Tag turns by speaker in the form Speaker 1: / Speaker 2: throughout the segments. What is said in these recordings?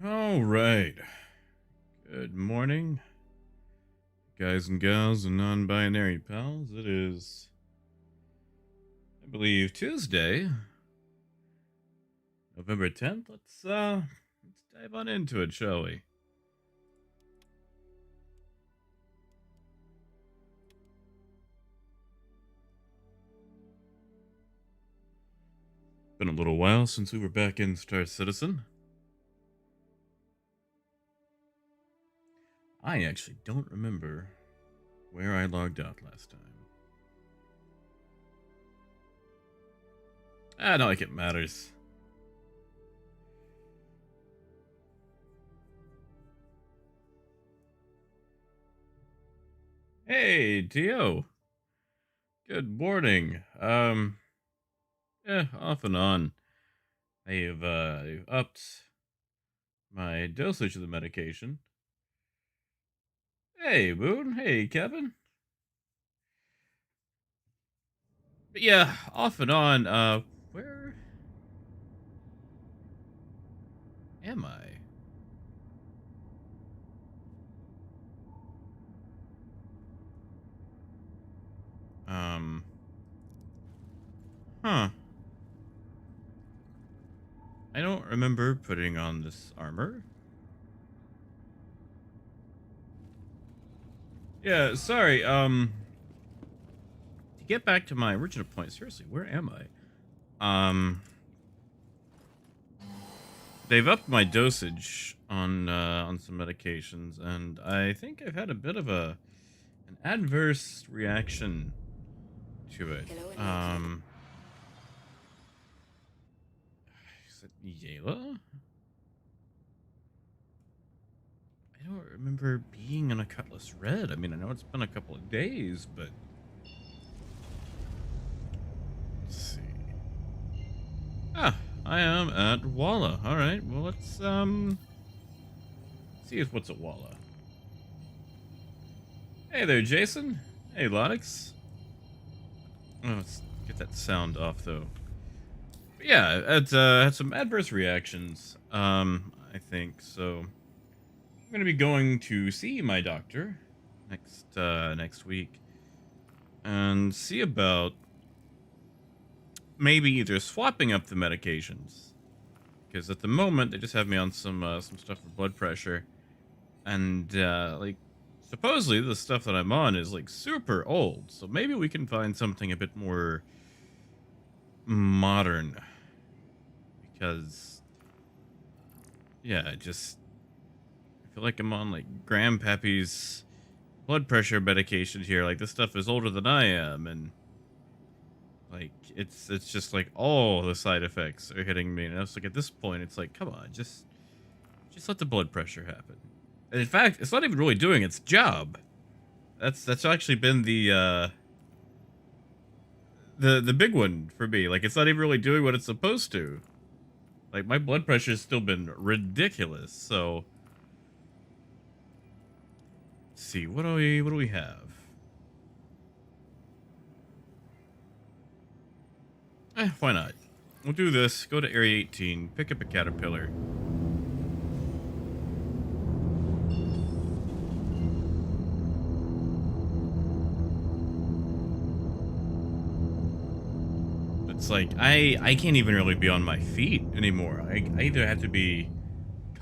Speaker 1: All right. Good morning, guys and gals and non-binary pals. It is, I believe, Tuesday, November 10th. Let's dive on into it, shall we? Been a little while since we were back in Star Citizen. I actually don't remember where I logged out last time. I don't think it matters. Hey, Tio. Good morning. Yeah, off and on. I've upped my dosage of the medication. Hey, Moon. Hey, Kevin. But yeah, off and on. Where am I? Um, huh. I don't remember putting on this armor. Yeah, sorry. To get back to my original point, seriously, where am I? They've upped my dosage on some medications, and I think I've had a bit of an adverse reaction to it.
Speaker 2: Hello, Alexa.
Speaker 1: Is it Yayla? I don't remember being in a Cutlass Red. I mean, I know it's been a couple of days, but let's see. Ah, I am at Walla. All right. Well, let's see if what's at Walla. Hey there, Jason. Hey, Lonix. Oh, let's get that sound off though. But yeah, it had some adverse reactions. I think so. I'm gonna be going to see my doctor next week and see about maybe either swapping up the medications, because at the moment they just have me on some stuff for blood pressure, and like supposedly the stuff that I'm on is like super old, so maybe we can find something a bit more modern, because yeah, I feel like I'm on like grandpappy's blood pressure medication here. Like this stuff is older than I am, and like it's just like all the side effects are hitting me, and it's like at this point it's like, come on, just let the blood pressure happen. And in fact, it's not even really doing its job. That's actually been the big one for me. Like it's not even really doing what it's supposed to. Like my blood pressure has still been ridiculous. So let's see, what do we have? Why not? We'll do this. Go to Area 18, pick up a caterpillar. It's like I can't even really be on my feet anymore. I either have to be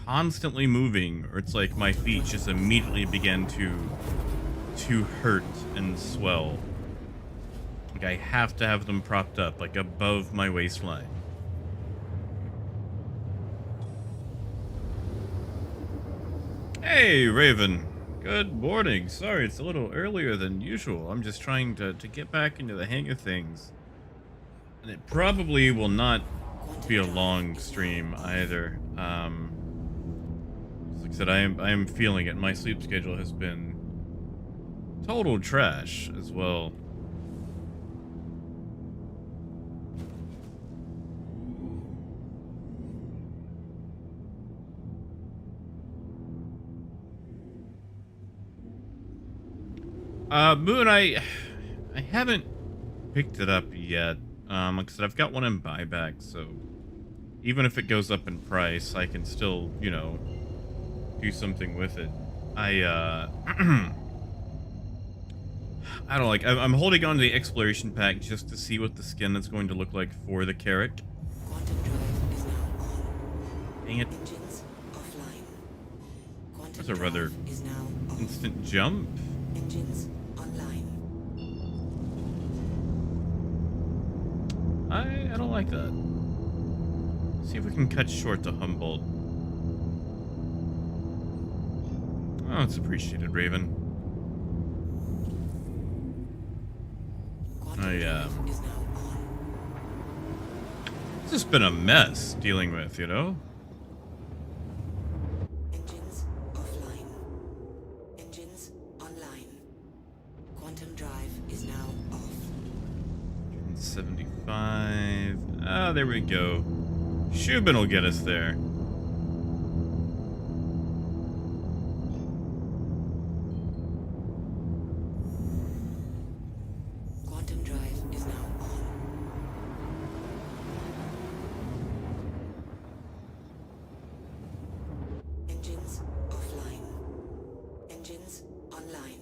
Speaker 1: constantly moving, or it's like my feet just immediately begin to hurt and swell. Like I have to have them propped up like above my waistline. Hey, Raven. Good morning. Sorry, it's a little earlier than usual. I'm just trying to get back into the hang of things. And it probably will not be
Speaker 2: Quantum
Speaker 1: a
Speaker 2: drive
Speaker 1: long stream
Speaker 2: activated.
Speaker 1: either. Like I said, I am feeling it. My sleep schedule has been total trash as well. Moon, I haven't picked it up yet. Like I said, I've got one in buyback, so even if it goes up in price, I can still, do something with it. I I don't like. I'm holding on to the exploration pack just to see what the skin is going to look like for the Carrack.
Speaker 2: Quantum drive is now
Speaker 1: Dang
Speaker 2: on.
Speaker 1: it!
Speaker 2: Engines offline. Quantum
Speaker 1: That's a rather
Speaker 2: drive is now off.
Speaker 1: instant jump.
Speaker 2: Engines online.
Speaker 1: I don't like that. See if we can cut short to Humboldt. Oh, it's appreciated, Raven.
Speaker 2: Quantum
Speaker 1: I
Speaker 2: drive is now on.
Speaker 1: It's just been a mess dealing with,
Speaker 2: Engines offline. Engines online. Quantum drive is now off.
Speaker 1: 75. Ah, there we go. Shubin will get us there.
Speaker 2: Quantum drive is now on. Engines offline. Engines online.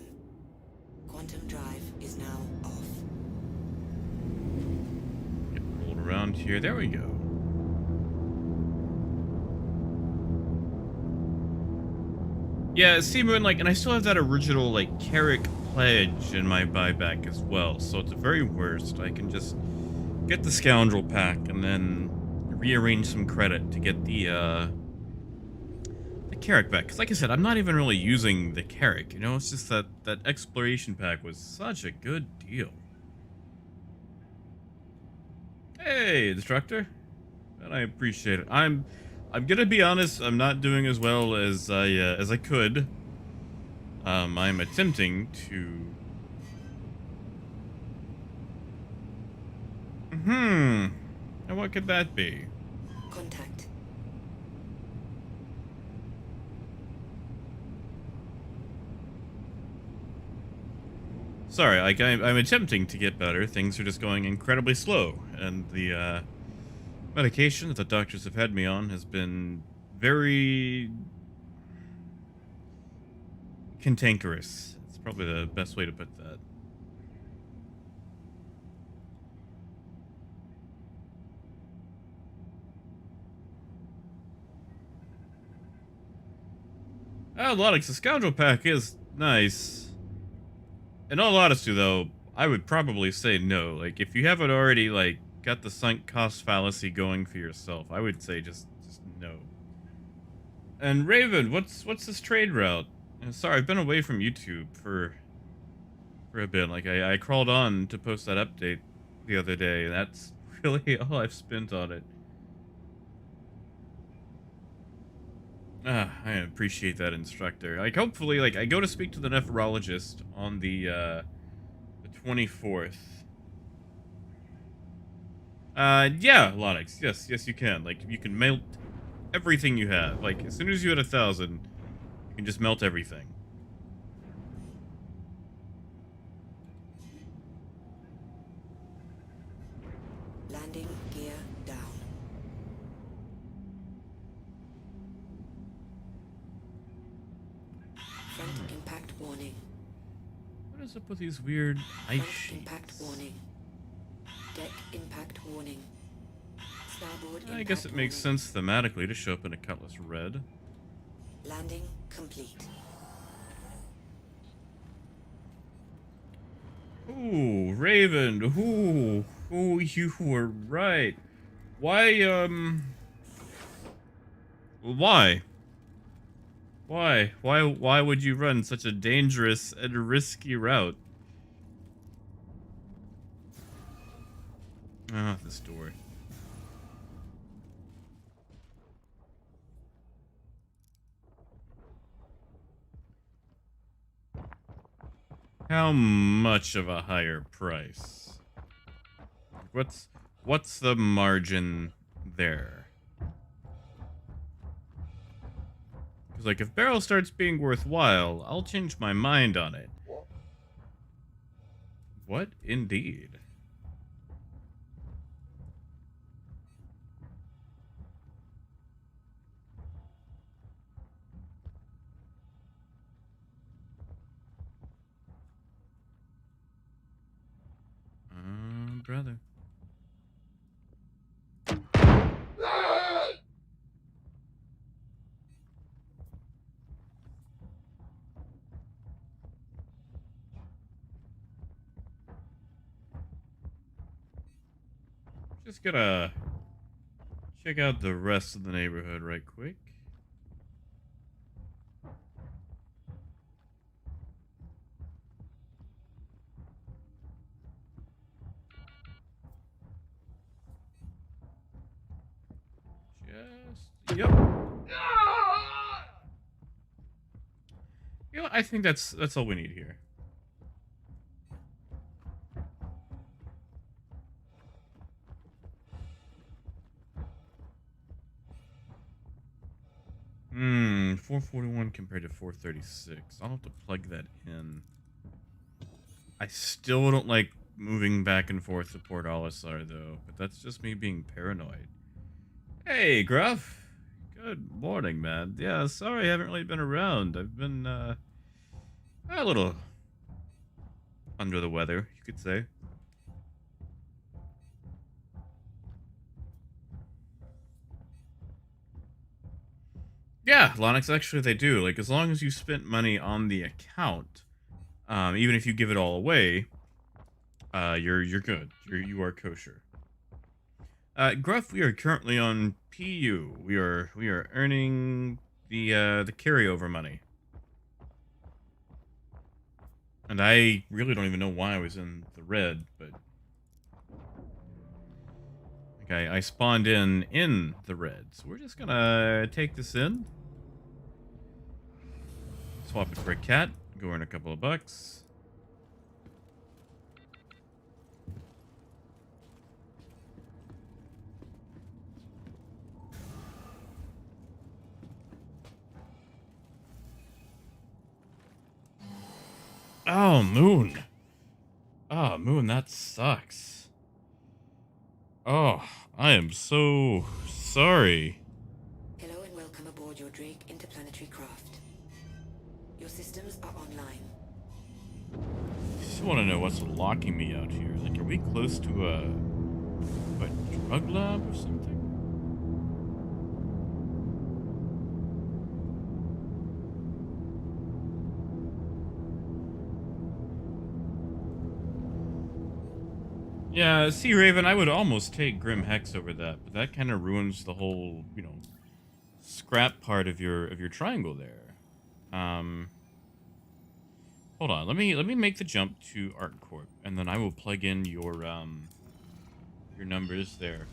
Speaker 2: Quantum drive is now off.
Speaker 1: Get rolled around here. There we go. Yeah, see, Moon, and I still have that original, Carrack pledge in my buyback as well. So at the very worst, I can just get the Scoundrel pack and then rearrange some credit to get the Carrack back. Because like I said, I'm not even really using the Carrack, It's just that exploration pack was such a good deal. Hey, instructor. And I appreciate it. I'm gonna be honest, I'm not doing as well as I could. I'm attempting to. And what could that be?
Speaker 2: Contact.
Speaker 1: Sorry, I'm attempting to get better. Things are just going incredibly slow, and the medication that the doctors have had me on has been very cantankerous. It's probably the best way to put that. Oh, Lonix, the Scoundrel pack is nice. In all honesty, though, I would probably say no. If you haven't already, got the sunk cost fallacy going for yourself, I would say just no. And Raven, what's this trade route? Sorry, I've been away from YouTube for a bit. I crawled on to post that update the other day, and that's really all I've spent on it. Ah, I appreciate that, instructor. Hopefully, I go to speak to the nephrologist on the 24th. Yeah, Lonix. Yes, you can. You can melt everything you have. As soon as you hit 1,000, you can just melt everything.
Speaker 2: Landing gear down. Front impact warning.
Speaker 1: What is up with these weird ice
Speaker 2: Front
Speaker 1: sheets?
Speaker 2: impact warning. Deck impact warning. Starboard
Speaker 1: I
Speaker 2: impact
Speaker 1: guess it makes
Speaker 2: warning.
Speaker 1: sense thematically to show up in a Cutlass Red.
Speaker 2: Landing complete.
Speaker 1: Ooh, Raven. Ooh, you were right. Why, why? Why would you run such a dangerous and risky route? Ah, this door. How much of a higher price? What's the margin there? Because if barrel starts being worthwhile, I'll change my mind on it. What indeed? brother. Just gotta check out the rest of the neighborhood right quick. Yep. You know, I think that's all we need here. Hmm, 441 compared to 436. I'll have to plug that in. I still don't like moving back and forth to Port Olisar, though, but that's just me being paranoid. Hey, Gruff. Good morning, man. Yeah, sorry I haven't really been around. I've been, a little under the weather, you could say. Yeah, Lonix, actually they do. Like, as long as you spent money on the account, even if you give it all away, you're good. You are kosher. Gruff, we are currently on PU. We are earning the carryover money. And I really don't even know why I was in the red, but okay, I spawned in the red. So we're just gonna take this in. Swap it for a cat. Go earn a couple of bucks. Oh, Moon. Oh, Moon, that sucks. Oh, I am so sorry.
Speaker 2: Hello and welcome aboard your Drake interplanetary craft. Your systems are online.
Speaker 1: I just want to know what's locking me out here. Like, are we close to a drug lab or something? Yeah, see, Raven, I would almost take Grim Hex over that, but that kind of ruins the whole, scrap part of your triangle there. Hold on, let me make the jump to ArtCorp, and then I will plug in your numbers there.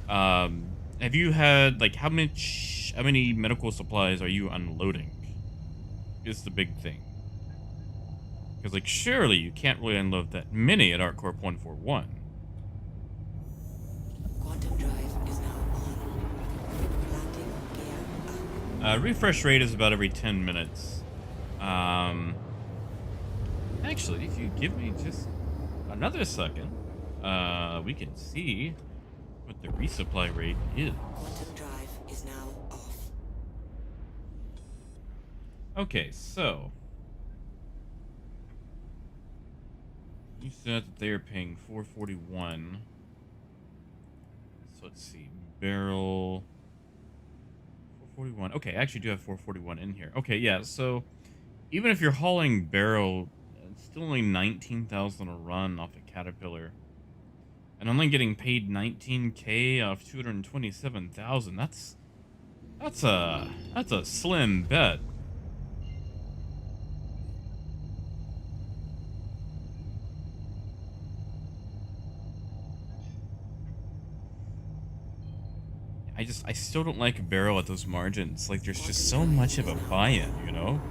Speaker 1: Have you had like how many medical supplies are you unloading? Is the big thing. Because like surely you can't really unload that many at ArtCorp 141.
Speaker 2: Quantum drive is now on. Landing gear up.
Speaker 1: Refresh rate is about every 10 minutes. Actually, if you give me just another second, we can see what the resupply rate is.
Speaker 2: Quantum drive is now off.
Speaker 1: Okay, so you said that they are paying 441. So let's see, barrel 441. Okay, I actually do have 441 in here. Okay, yeah. So even if you're hauling barrel, it's still only 19,000 a run off a Caterpillar, and only getting paid 19K off 227,000. That's a slim bet. I still don't like barrel at those margins. Like, there's just so much of a buy-in, you know?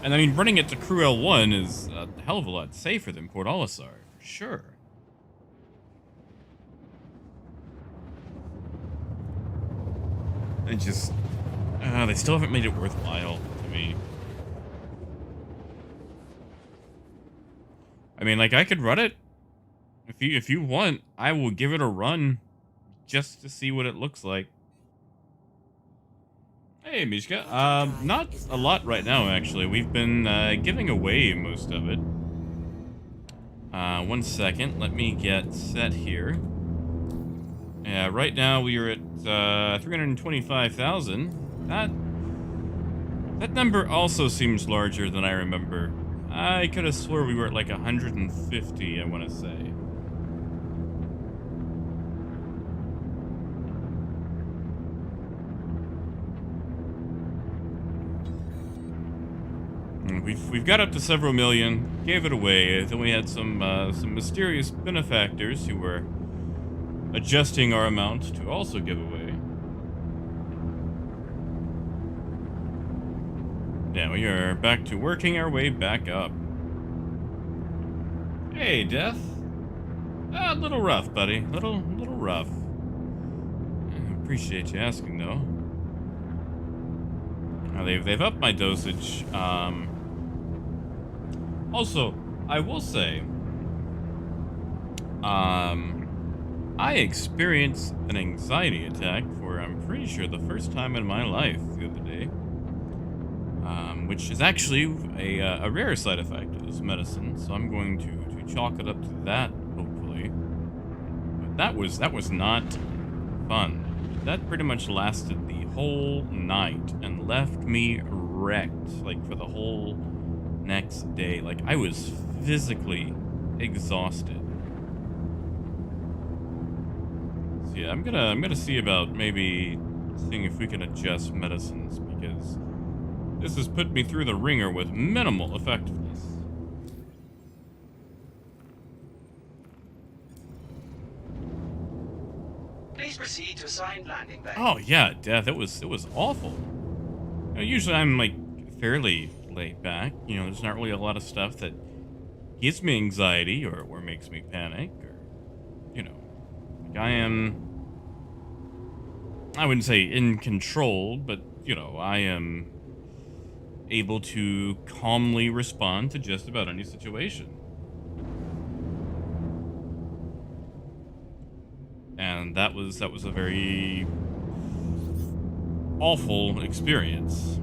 Speaker 1: And I mean, running it to Crew L1 is a hell of a lot safer than Port Olisar, for sure. It just, they still haven't made it worthwhile to me. I mean, like, I could run it. If you want, I will give it a run just to see what it looks like. Hey, Mishka. Not a lot right now, actually. We've been giving away most of it. one second. Let me get set here. Yeah, right now we are at 325,000. That number also seems larger than I remember. I could have swore we were at like 150, I want to say. We've got up to several million, gave it away. Then we had some mysterious benefactors who were adjusting our amount to also give away. Yeah, we are back to working our way back up. Hey, Death. A little rough, buddy. Little rough. I appreciate you asking, though. Now they've upped my dosage. Also, I will say, I experienced an anxiety attack for, I'm pretty sure, the first time in my life the other day. Which is actually a rare side effect of this medicine, so I'm going to chalk it up to that, hopefully. But that was not fun. That pretty much lasted the whole night and left me wrecked, like, for the whole next day. Like, I was physically exhausted. So yeah, I'm gonna see about maybe seeing if we can adjust medicines, because this has put me through the ringer with minimal effectiveness.
Speaker 3: Please proceed to assigned landing bay.
Speaker 1: Oh yeah, Death. It was awful. You know, usually I'm like fairly laid back. You know, there's not really a lot of stuff that gives me anxiety or makes me panic, or, you know, like I wouldn't say in control, but, you know, I am able to calmly respond to just about any situation. And that was a very awful experience.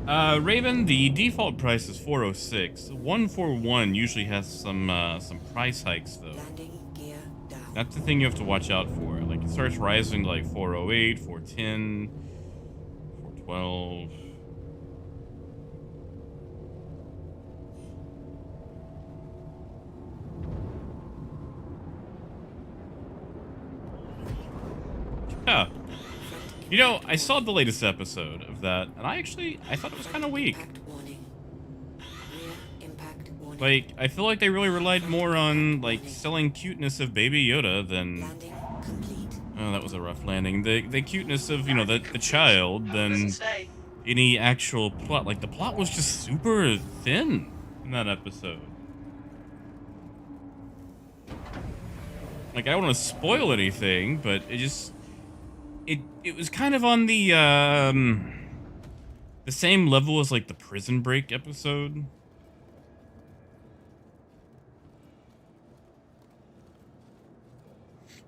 Speaker 1: Raven, the default price is 406. 141 usually has some price hikes though.
Speaker 2: Landing gear down.
Speaker 1: That's the thing you have to watch out for. Like, it starts rising to like 408, 410, 412. Yeah. You know, I saw the latest episode of that, and I thought it was kind of weak.
Speaker 2: Impact warning. Rear impact warning.
Speaker 1: Like, I feel like they really relied more on, like, selling cuteness of Baby Yoda than...
Speaker 2: Landing complete.
Speaker 1: Oh, that was a rough landing. The cuteness of, you know, the child than
Speaker 3: Doesn't stay.
Speaker 1: any actual plot. Like, the plot was just super thin in that episode. Like, I don't want to spoil anything, but it just... It was kind of on the same level as, like, the Prison Break episode.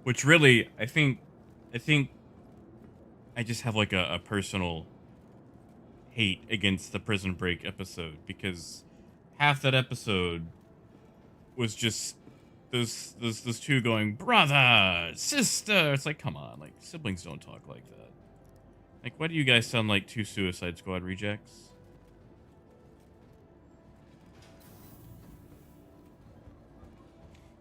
Speaker 1: Which really, I think I just have, like, a personal hate against the Prison Break episode, because half that episode was just those two going, brother, sister. It's like, come on, like, siblings don't talk like that. Like, why do you guys sound like two Suicide Squad rejects?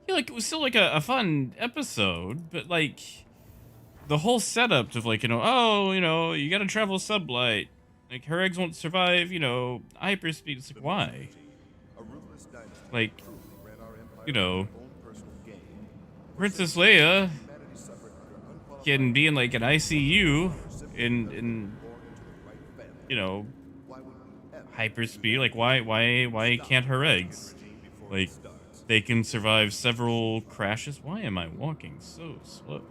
Speaker 1: Yeah, like, it was still like a fun episode, but like the whole setup of, like, you know, oh, you know, you gotta travel sublight. Like, her eggs won't survive, you know, hyperspeed. It's like, why? Like, you know, Princess Leia can be in, like, an ICU in you know, hyperspeed. Like, why can't her eggs? Like, they can survive several crashes. Why am I walking so slow?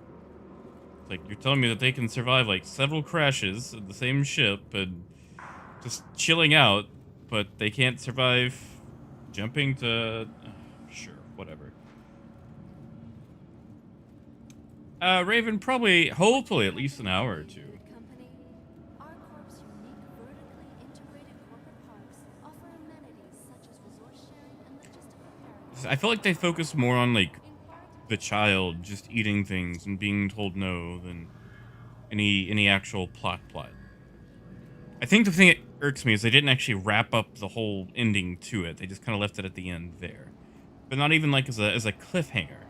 Speaker 1: It's like, you're telling me that they can survive, like, several crashes of the same ship and just chilling out, but they can't survive jumping to... sure, whatever. Raven, probably, hopefully, at least an hour or two.
Speaker 4: Company, our corp's unique vertically integrated corporate parks offer amenities such
Speaker 1: I feel like they focus more on like the child just eating things and being told no than any actual plot. I think the thing that irks me is they didn't actually wrap up the whole ending to it. They just kind of left it at the end there, but not even like as a cliffhanger.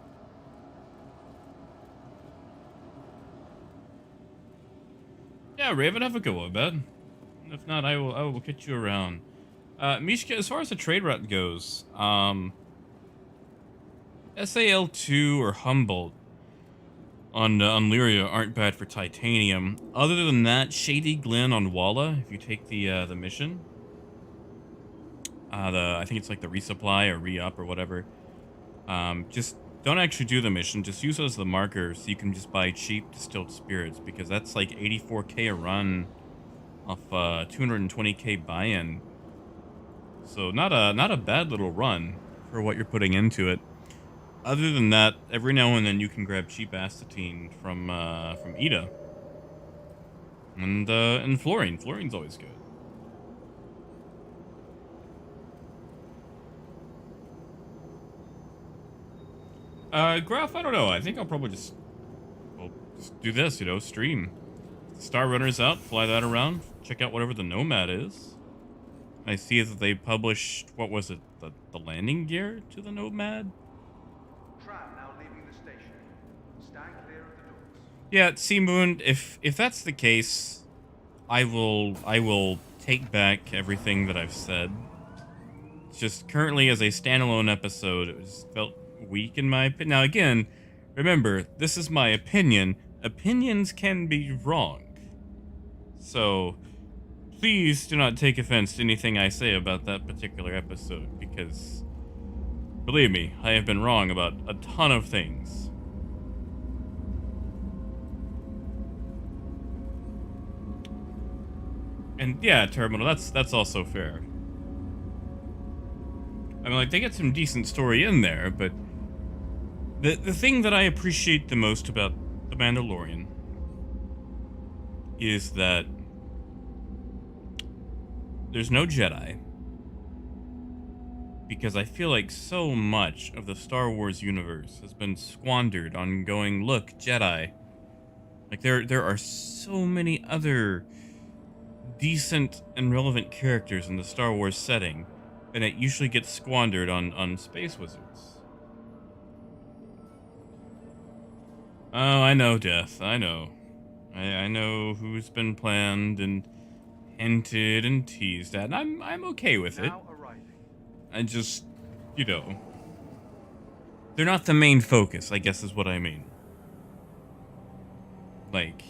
Speaker 1: Yeah, Raven, have a good one, bud. If not, I will catch you around. Mishka, as far as the trade route goes, SAL2 or Humboldt on Lyria aren't bad for titanium. Other than that, Shady Glen on Walla, if you take the mission, I think it's like the resupply or re-up or whatever. Just don't actually do the mission. Just use it as the marker so you can just buy cheap distilled spirits because that's like 84k a run off 220k buy-in. So not a bad little run for what you're putting into it. Other than that, every now and then you can grab cheap astatine from Ida and fluorine. Fluorine's always good. Graph, I don't know. I think I'll probably just do this. Stream. Star Runner's out. Fly that around. Check out whatever the Nomad is. I see that they published what was it? The landing gear to the Nomad.
Speaker 4: Tram now leaving the station. Stand clear of the doors.
Speaker 1: Yeah, see, Moon. If that's the case, I will take back everything that I've said. It's just currently as a standalone episode, it just felt weak in my opinion. Now again, remember, this is my opinion. Opinions can be wrong. So please do not take offense to anything I say about that particular episode, because believe me, I have been wrong about a ton of things. And yeah, Terminal, that's also fair. I mean, like, they get some decent story in there, but the thing that I appreciate the most about The Mandalorian is that there's no Jedi. Because I feel like so much of the Star Wars universe has been squandered on going, look, Jedi. Like, there are so many other decent and relevant characters in the Star Wars setting, and it usually gets squandered on space wizards. Oh, I know, Death. I know. I know who's been planned and hinted and teased at, and I'm okay with it.
Speaker 4: Now arriving.
Speaker 1: I just, you know, they're not the main focus, I guess is what I mean. Like,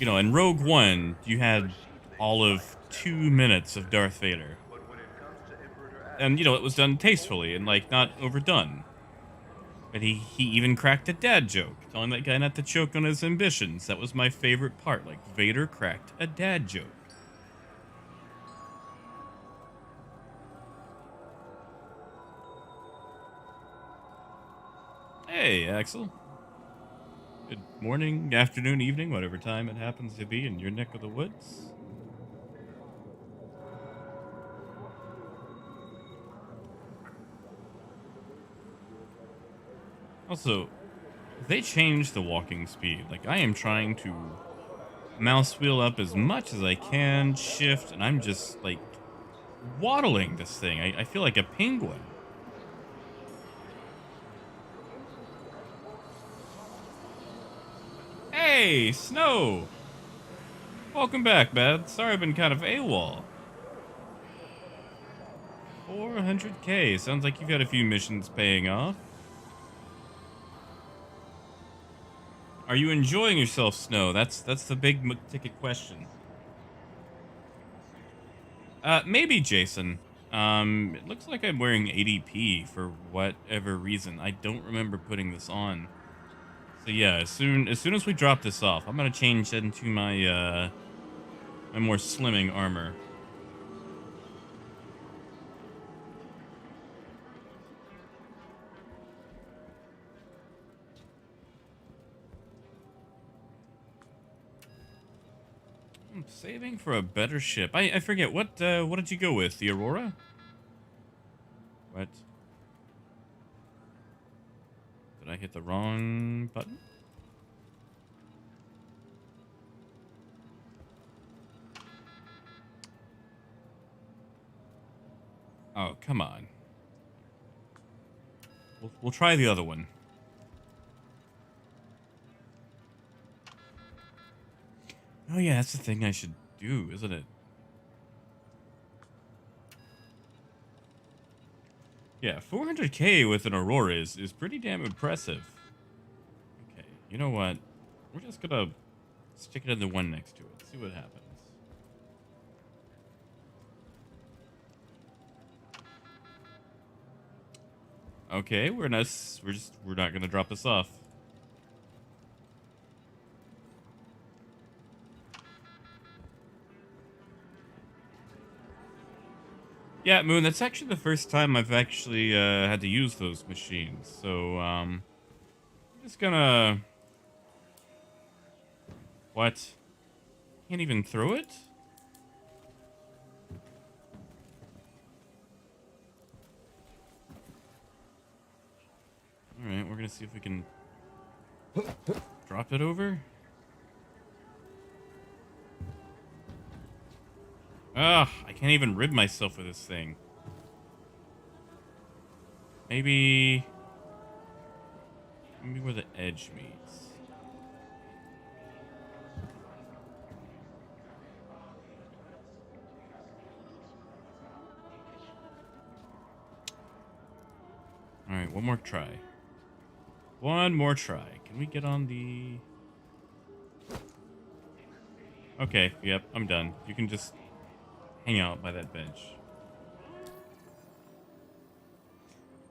Speaker 1: in Rogue One, you had all of 2 minutes of Darth Vader.
Speaker 4: But when it comes to Emperor
Speaker 1: And, it was done tastefully and, like, not overdone. But he even cracked a dad joke, telling that guy not to choke on his ambitions. That was my favorite part. Like, Vader cracked a dad joke. Hey, Axel. Good morning, afternoon, evening, whatever time it happens to be in your neck of the woods. Also, they changed the walking speed. Like, I am trying to mouse wheel up as much as I can, shift, and I'm just, like, waddling this thing. I feel like a penguin. Hey, Snow! Welcome back, man. Sorry I've been kind of AWOL. 400k. Sounds like you've got a few missions paying off. Are you enjoying yourself, Snow? That's the big ticket question. Maybe, Jason. It looks like I'm wearing ADP for whatever reason. I don't remember putting this on. So yeah, as soon as we drop this off, I'm gonna change into my my more slimming armor. I'm saving for a better ship. I forget what did you go with? The Aurora? What? Did I hit the wrong button? Oh, come on. We'll try the other one. Oh yeah, that's the thing I should do, isn't it? Yeah, 400k with an Aurora is pretty damn impressive. Okay, you know what? We're just gonna stick it in the one next to it. See what happens. Okay, we're not gonna drop this off. Yeah, Moon, that's actually the first time I've actually had to use those machines. So, I'm just gonna... What? Can't even throw it? Alright, we're gonna see if we can drop it over. Ugh, I can't even rid myself of this thing. Maybe where the edge meets. Alright, one more try. One more try. Can we get on the... Okay, yep, I'm done. You can just hang out by that bench.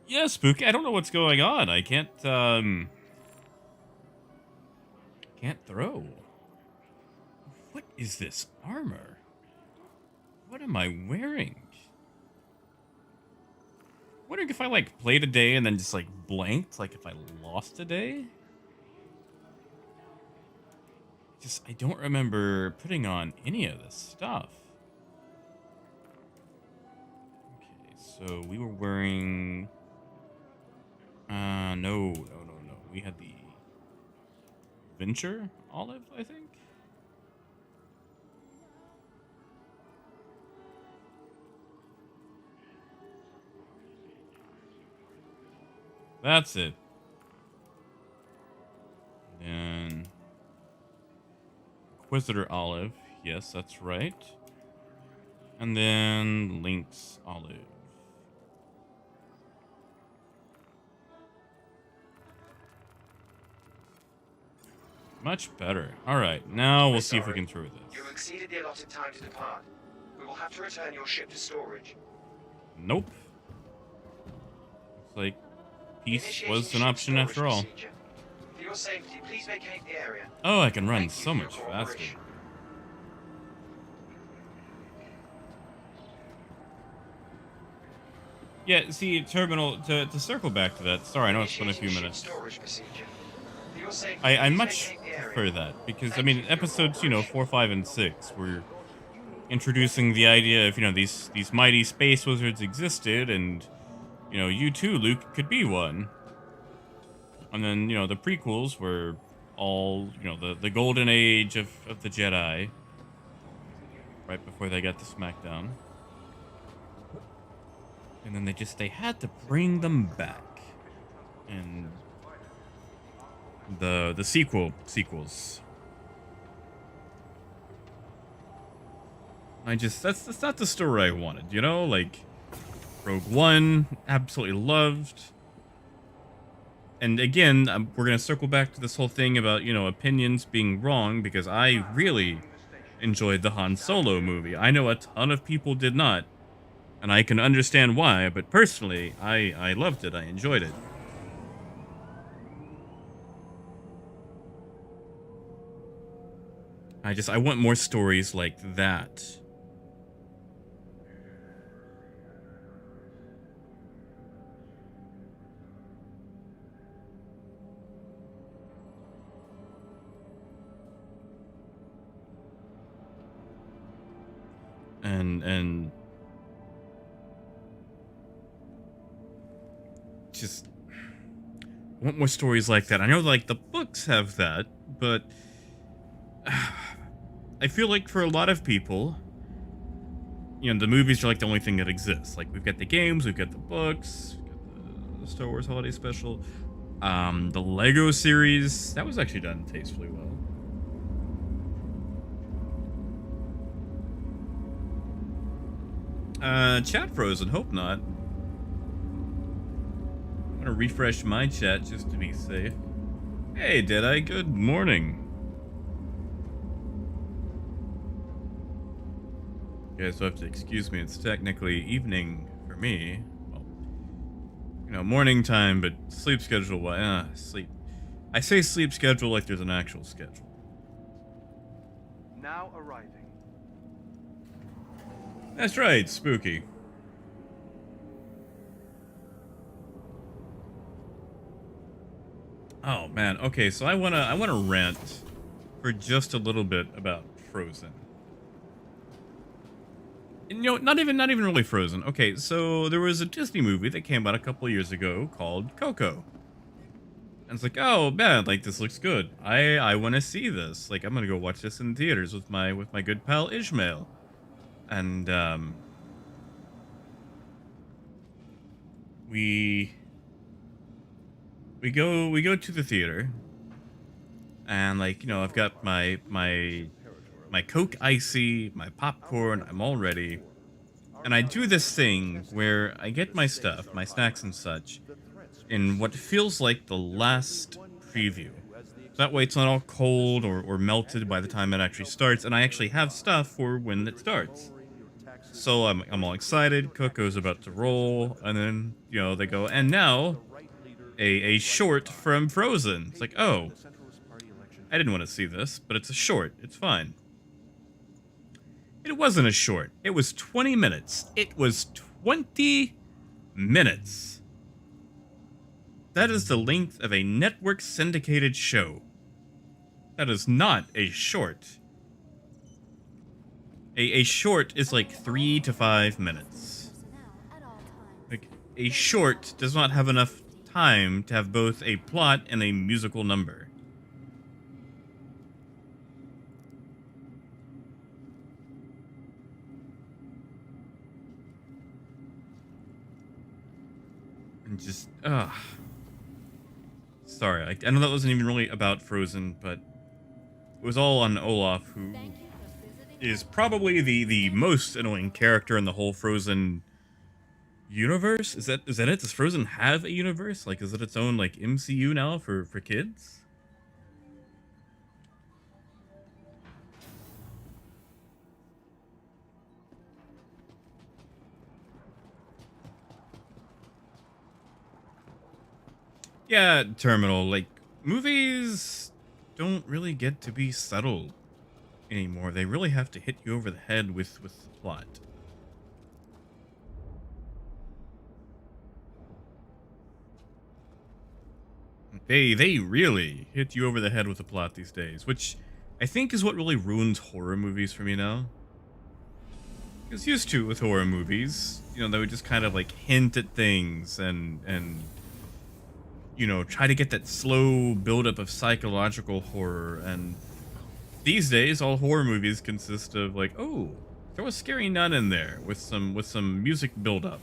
Speaker 1: Yeah, Spooky, I don't know what's going on. I can't throw. What is this armor? What am I wearing? Wondering if I like played a day and then just like blanked, like if I lost a day. I don't remember putting on any of this stuff. Okay, so we were wearing. No. We had the Venture Olive, I think. That's it. And Inquisitor Olive. Yes, that's right. And then Lynx Olive. Much better. All right, now we'll see if we can through this.
Speaker 3: You exceeded the allotted time to depart. We will have to return your ship to storage.
Speaker 1: Nope. Looks like peace
Speaker 3: Initiating
Speaker 1: was an
Speaker 3: ship
Speaker 1: option
Speaker 3: storage
Speaker 1: after all.
Speaker 3: procedure. For your safety, please vacate the area.
Speaker 1: Oh, I can run
Speaker 3: Thank you
Speaker 1: so
Speaker 3: for your
Speaker 1: much faster.
Speaker 3: cooperation.
Speaker 1: Yeah, see, Terminal, to circle back to that, sorry, I know it's been a few
Speaker 3: Initiating
Speaker 1: minutes.
Speaker 3: ship storage procedure. For your safety,
Speaker 1: I
Speaker 3: please
Speaker 1: much
Speaker 3: vacate the area.
Speaker 1: prefer that, because, I
Speaker 3: Thank
Speaker 1: mean,
Speaker 3: you for your
Speaker 1: episodes, you know,
Speaker 3: cooperation.
Speaker 1: 4, 5, and 6 were introducing the idea of, you know, these mighty space wizards existed, and, you know, you too, Luke, could be one. And then, you know, the prequels were all, you know, the golden age of the Jedi, right before they got to SmackDown. And then they had to bring them back. And the sequels. That's not the story I wanted, you know? Like Rogue One, absolutely loved. And again, we're going to circle back to this whole thing about, you know, opinions being wrong, because I really enjoyed the Han Solo movie. I know a ton of people did not, and I can understand why, but personally, I loved it. I enjoyed it. I want more stories like that. And just I want more stories like that. I know, like, the books have that, but I feel like for a lot of people, the movies are like the only thing that exists. Like, we've got the games, we've got the books, we've got the Star Wars Holiday Special, the Lego series. That was actually done tastefully well. Chat frozen. Hope not. I'm gonna refresh my chat just to be safe. Hey, Deadeye. Good morning. You guys will have to excuse me. It's technically evening for me. Well, morning time, but sleep schedule. Sleep. I say sleep schedule like there's an actual schedule.
Speaker 4: Now arriving.
Speaker 1: That's right, spooky. Oh man, okay, so I wanna rant for just a little bit about Frozen. Not even really Frozen. Okay, so there was a Disney movie that came out a couple years ago called Coco. And it's like, oh man, like this looks good. I wanna see this. Like I'm gonna go watch this in theaters with my good pal Ishmael. And we go to the theater, and like I've got my Coke Icy, my popcorn. I'm all ready, and I do this thing where I get my stuff, my snacks and such, in what feels like the last preview. So that way it's not all cold or melted by the time it actually starts, and I actually have stuff for when it starts. So I'm all excited. Coco's about to roll, and then they go, and now a short from Frozen. It's like, oh, I didn't want to see this, but it's a short. It's fine. It wasn't a short. It was 20 minutes. It was 20 minutes. That is the length of a network syndicated show. That is not a short. A short is like 3 to 5 minutes. Like, a short does not have enough time to have both a plot and a musical number. And just, sorry, I know that wasn't even really about Frozen, but it was all on Olaf, who is probably the most annoying character in the whole Frozen universe. Is that it? Does Frozen have a universe? Like, is it its own like MCU now for kids? Yeah, Terminal. Like, movies don't really get to be subtle anymore. They really have to hit you over the head with the plot. They really hit you over the head with the plot these days, which I think is what really ruins horror movies for me now. Because used to with horror movies, they would just kind of like hint at things and try to get that slow buildup of psychological horror. And these days, all horror movies consist of like, oh, throw a scary nun in there with some music buildup,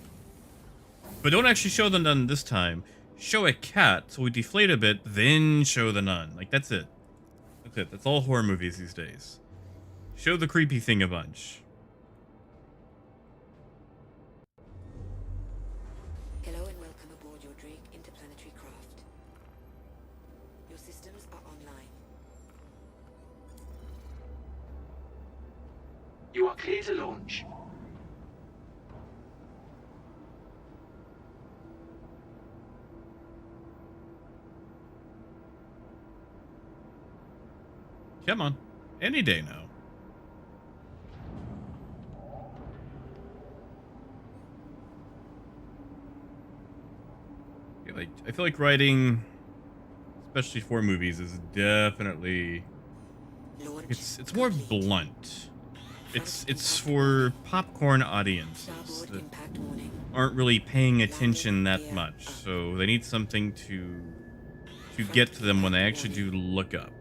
Speaker 1: but don't actually show the nun this time. Show a cat, so we deflate a bit, then show the nun. Like, that's it. That's it. That's all horror movies these days. Show the creepy thing a bunch.
Speaker 2: Hello and welcome aboard your Drake interplanetary craft. Your systems are online.
Speaker 3: You are clear to launch.
Speaker 1: Come on. Any day now. Yeah, like, I feel like writing, especially for movies, is definitely
Speaker 2: Launch
Speaker 1: it's more blunt. It's for popcorn audiences
Speaker 2: Starboard
Speaker 1: that
Speaker 2: impact warning.
Speaker 1: aren't really paying attention that much, so they need something to to get to them when they actually do look up.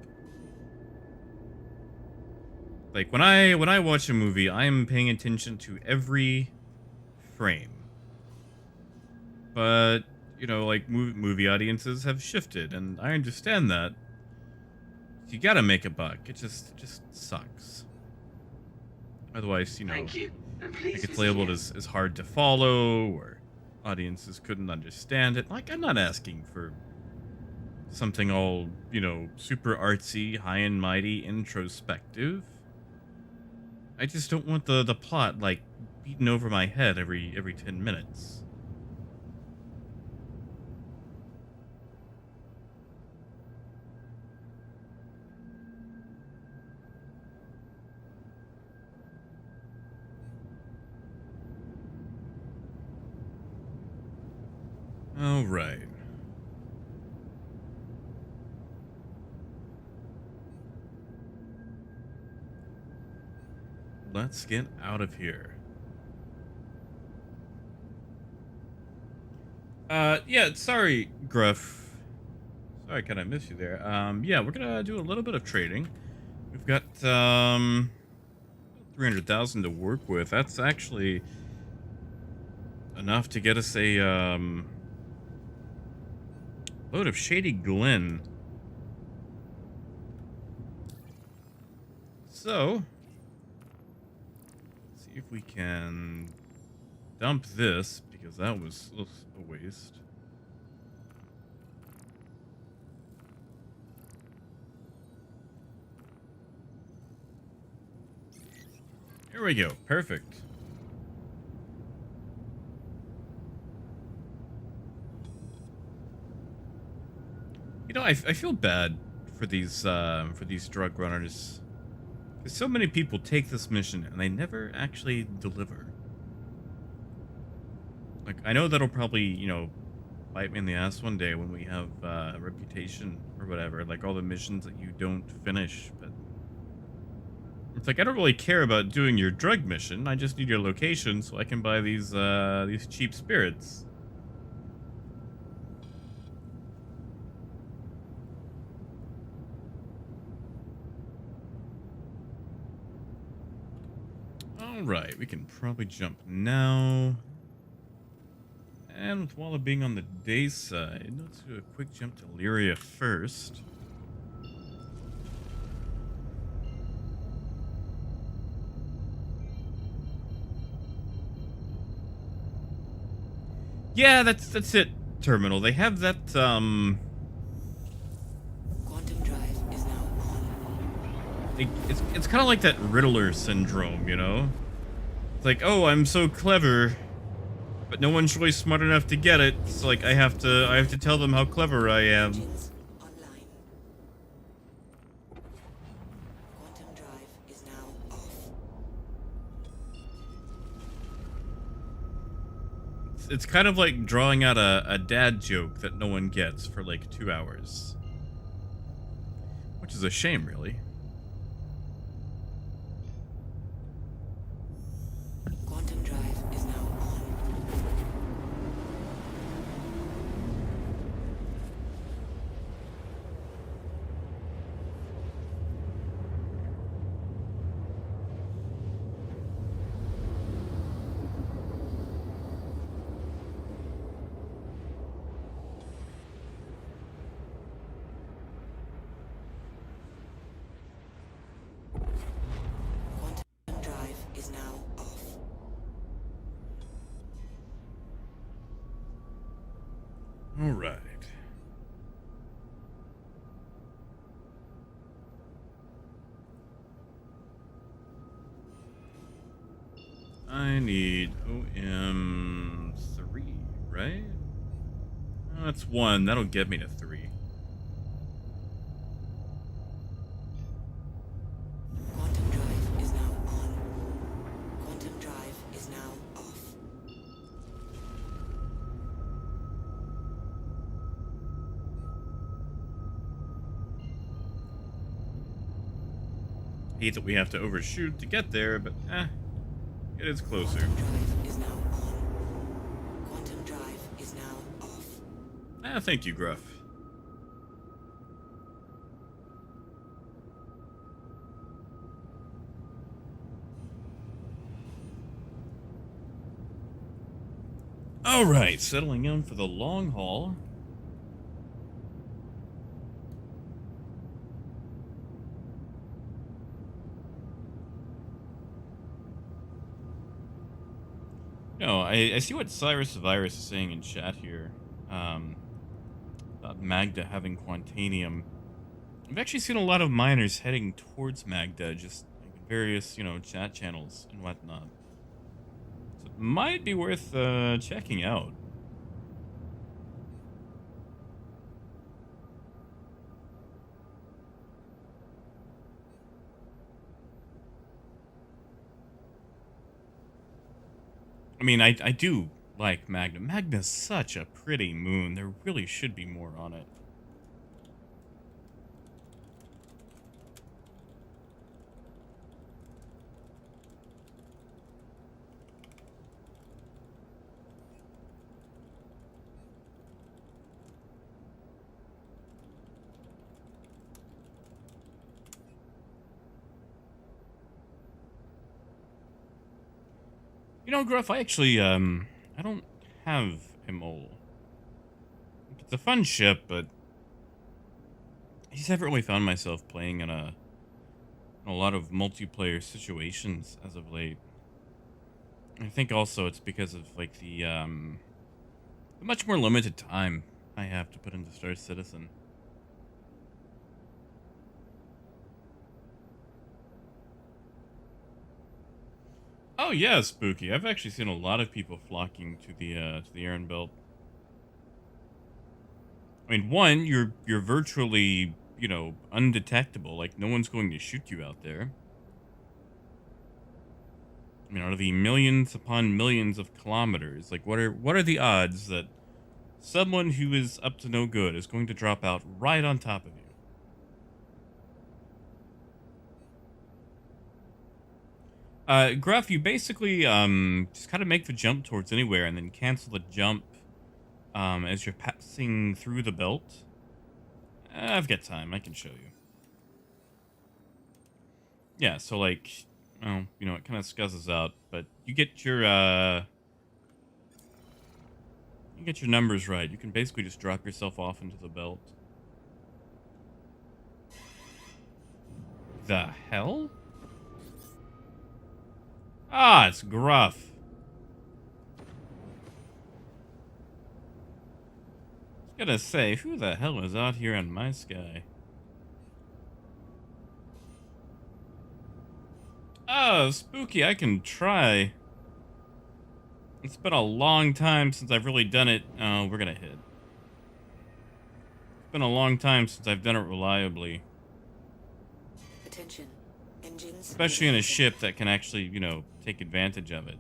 Speaker 1: Like when I watch a movie, I am paying attention to every frame. But, you know, like movie audiences have shifted, and I understand that. You gotta make a buck. It just sucks. Otherwise, you know,
Speaker 3: Thank you, and
Speaker 1: like
Speaker 3: please
Speaker 1: it's
Speaker 3: visit
Speaker 1: labeled
Speaker 3: again.
Speaker 1: as hard to follow, or audiences couldn't understand it. Like, I'm not asking for something all, you know, super artsy, high and mighty, introspective. I just don't want the plot like beaten over my head every 10 minutes. All right. Let's get out of here. Yeah, sorry, Gruff. Sorry, I kind of missed you there. Yeah, we're gonna do a little bit of trading. We've got 300,000 to work with. That's actually enough to get us a load of Shady Glen. So, let's see if we can dump this because that was a waste. Here we go. Perfect. You know, I feel bad for these drug runners. 'Cause so many people take this mission and they never actually deliver. Like, I know that'll probably, you know, bite me in the ass one day when we have a reputation or whatever, like all the missions that you don't finish, but it's like I don't really care about doing your drug mission. I just need your location so I can buy these cheap spirits. All right, we can probably jump now. And with Walla being on the day side, let's do a quick jump to Lyria first. Yeah, that's it, Terminal. They have that,
Speaker 2: Quantum drive is now
Speaker 1: it's kind of like that Riddler syndrome, you know? It's like, oh, I'm so clever, but no one's really smart enough to get it. It's like I have to tell them how clever I am.
Speaker 2: engines online. Quantum drive is now off.
Speaker 1: It's kind of like drawing out a dad joke that no one gets for like 2 hours. Which is a shame, really.
Speaker 2: Quantum drive is now on. Quantum drive is now off.
Speaker 1: All right. I need OM3, right? Oh, that's 1. That'll get me to 3.
Speaker 2: Quantum drive is now on. Quantum drive is now off.
Speaker 1: Hate that we have to overshoot to get there, but it is closer.
Speaker 2: Quantum drive is now on. Quantum drive is now off.
Speaker 1: Thank you, Gruff. All right, settling in for the long haul. No, I see what Cyrus the Virus is saying in chat here. Um, about Magda having Quantanium. I've actually seen a lot of miners heading towards Magda, just like in various, chat channels and whatnot. So it might be worth checking out. I mean, I do like Magda. Magda's such a pretty moon. There really should be more on it. Gruff, I actually, I don't have a mole. It's a fun ship, but I just haven't really found myself playing in a lot of multiplayer situations as of late. I think also it's because of, like, the much more limited time I have to put into Star Citizen. Oh yeah, Spooky. I've actually seen a lot of people flocking to the Iron Belt. I mean, one, you're virtually, undetectable. Like no one's going to shoot you out there. I mean, out of the millions upon millions of kilometers, like what are the odds that someone who is up to no good is going to drop out right on top of you? Gruff, you basically just kind of make the jump towards anywhere and then cancel the jump as you're passing through the belt. I've got time. I can show you. Yeah, so like, well, it kind of scuzzes out, but you get your numbers right. You can basically just drop yourself off into the belt. The hell? Ah, it's Gruff. I was gonna say, who the hell is out here in my sky? Oh, Spooky, I can try. It's been a long time since I've really done it. Oh, we're gonna hit. It's been a long time since I've done it reliably.
Speaker 2: Attention. Engines.
Speaker 1: Especially in a ship that can actually, take advantage of it.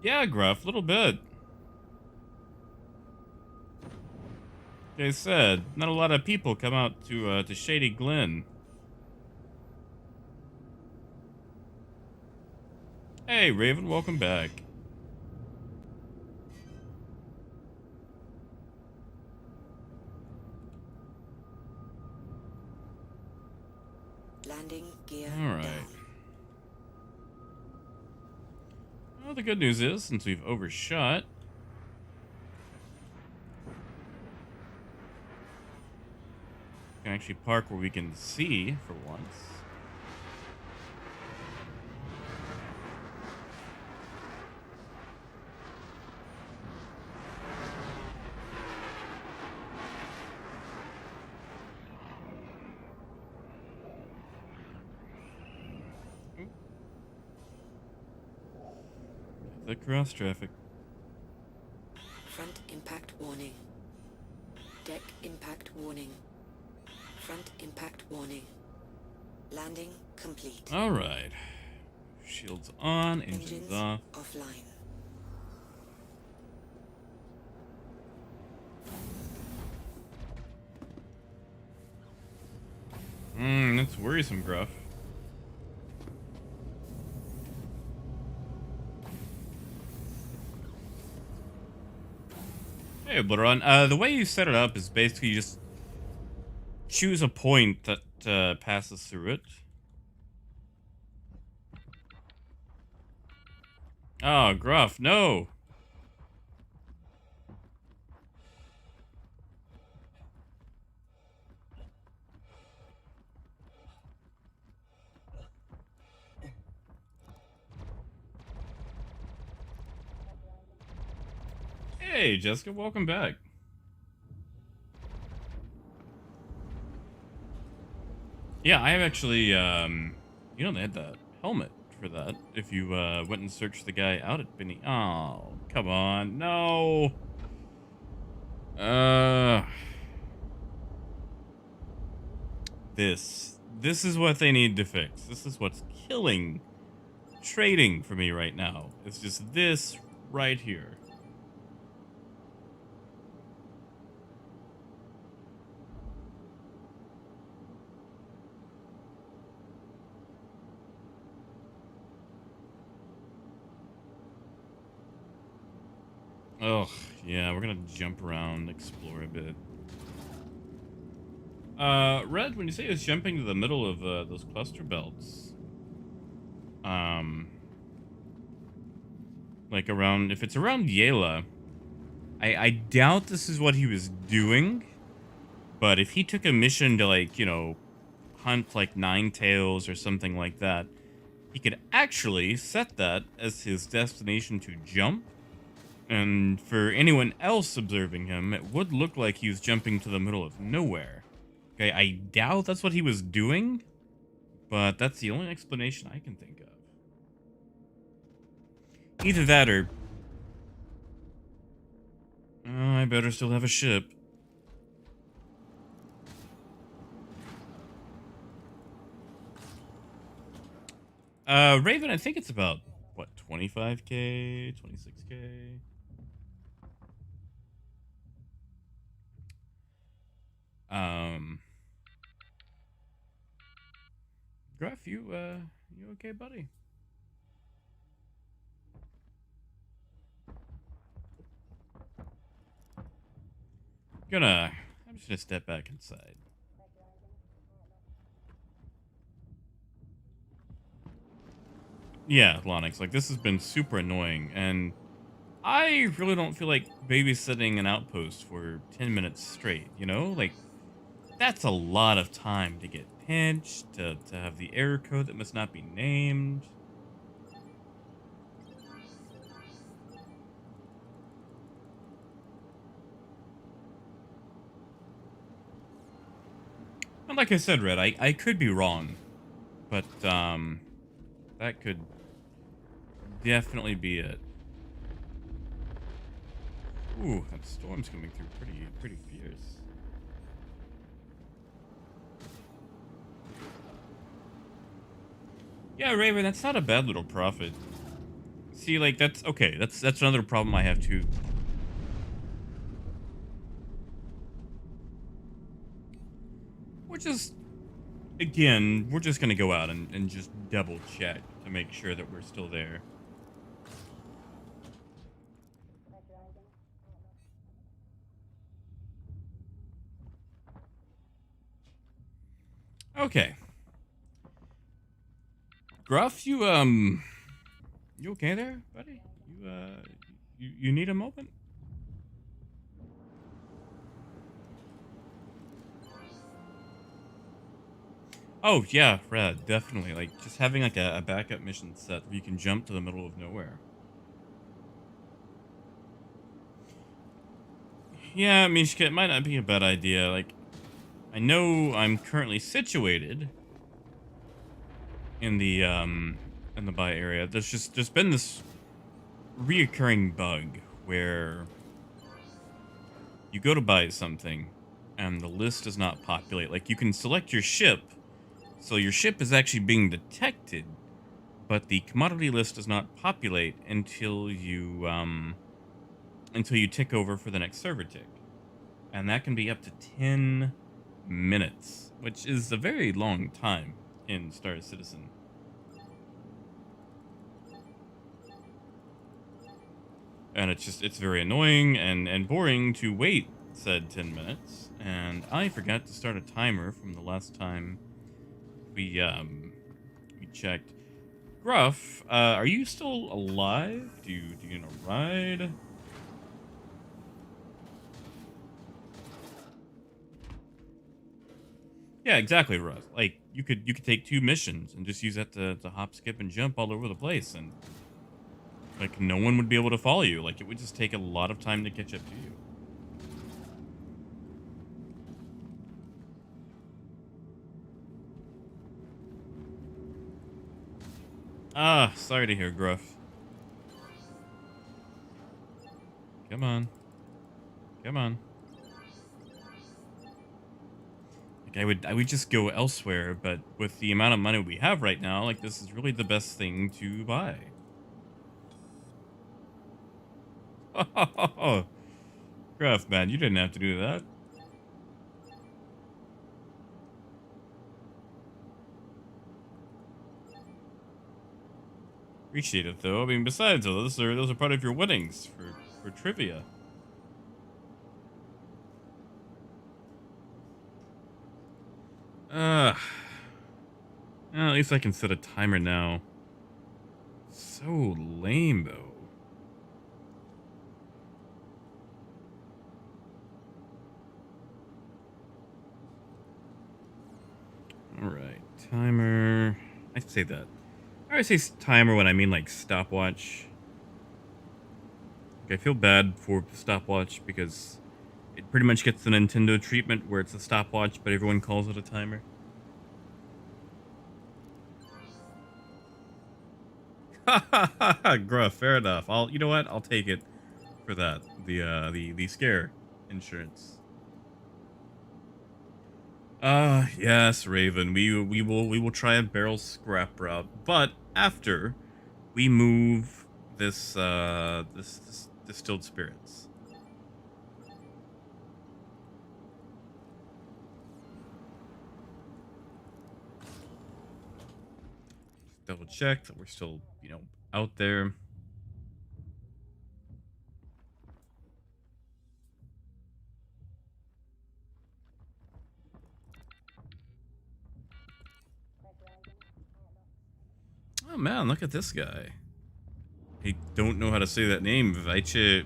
Speaker 1: Yeah, Gruff, a little bit. Like I said, not a lot of people come out to Shady Glen. Hey, Raven, welcome back.
Speaker 2: Landing gear
Speaker 1: All right.
Speaker 2: down.
Speaker 1: Well, the good news is, since we've overshot, we can actually park where we can see for once. The cross traffic.
Speaker 2: Front impact warning. Deck impact warning. Front impact warning. Landing complete.
Speaker 1: All right. Shields on, engines off.
Speaker 2: Offline.
Speaker 1: That's worrisome, Gruff. Hey, Blurron. The way you set it up is basically you just choose a point that passes through it. Oh, Gruff, no. Hey, Jessica, welcome back. Yeah, I have actually, they had that helmet for that. If you, went and searched the guy out at Benny. Oh, come on. No. Uh, this is what they need to fix. This is what's killing trading for me right now. It's just this right here. Oh, yeah, we're gonna jump around, explore a bit. Red, when you say it's jumping to the middle of those cluster belts, um, like around, if it's around Yela, I doubt this is what he was doing, but if he took a mission to, like, hunt like nine tails or something like that, he could actually set that as his destination to jump. And for anyone else observing him, it would look like he was jumping to the middle of nowhere. Okay, I doubt that's what he was doing, but that's the only explanation I can think of. Either that or... I better still have a ship. Raven, I think it's about, what, 25k, 26k? Um... Gruff, you okay, buddy? I'm just gonna step back inside. Yeah, Lonix, like, this has been super annoying, and I really don't feel like babysitting an outpost for 10 minutes straight, you know? Like, that's a lot of time to get pinched, to have the error code that must not be named. And like I said, Red, I could be wrong, but, that could definitely be it. Ooh, that storm's coming through pretty fierce. Yeah, Raven, that's not a bad little profit. See, like, that's okay. That's another problem I have too. We're just, again, we're just gonna go out and just double check to make sure that we're still there. Okay. Gruff, you okay there, buddy? You need a moment? Oh, yeah, Red, definitely. Like, just having, like, a backup mission set where you can jump to the middle of nowhere. Yeah, Mishka, it might not be a bad idea. Like, I know I'm currently situated in the buy area. There's been this reoccurring bug where you go to buy something and the list does not populate. Like, you can select your ship, so your ship is actually being detected, but the commodity list does not populate until you tick over for the next server tick. And that can be up to 10 minutes, which is a very long time in Star Citizen. And it's very annoying and boring to wait said 10 minutes. And I forgot to start a timer from the last time we checked. Gruff, are you still alive? Do you know ride? Yeah, exactly, Russ. Like you could take 2 missions and just use that to hop, skip, and jump all over the place, and like no one would be able to follow you. Like it would just take a lot of time to catch up to you. Ah, sorry to hear, Gruff. Come on. Come on. Like I would just go elsewhere, but with the amount of money we have right now, like this is really the best thing to buy. Gruff, man, you didn't have to do that. Appreciate it though. I mean, besides those are part of your winnings for trivia. Uh, well, at least I can set a timer now. So lame though. All right, timer. I say that. I always say timer when I mean like stopwatch. Like, I feel bad for the stopwatch because it pretty much gets the Nintendo treatment where it's a stopwatch, but everyone calls it a timer. Ha ha ha ha! Gruff, fair enough. You know what? I'll take it for that. The scare insurance. Yes, Raven. We will try a barrel scrap route, but after we move this distilled spirits. Double check that we're still, out there. Oh man, look at this guy. I don't know how to say that name. Vichevengo?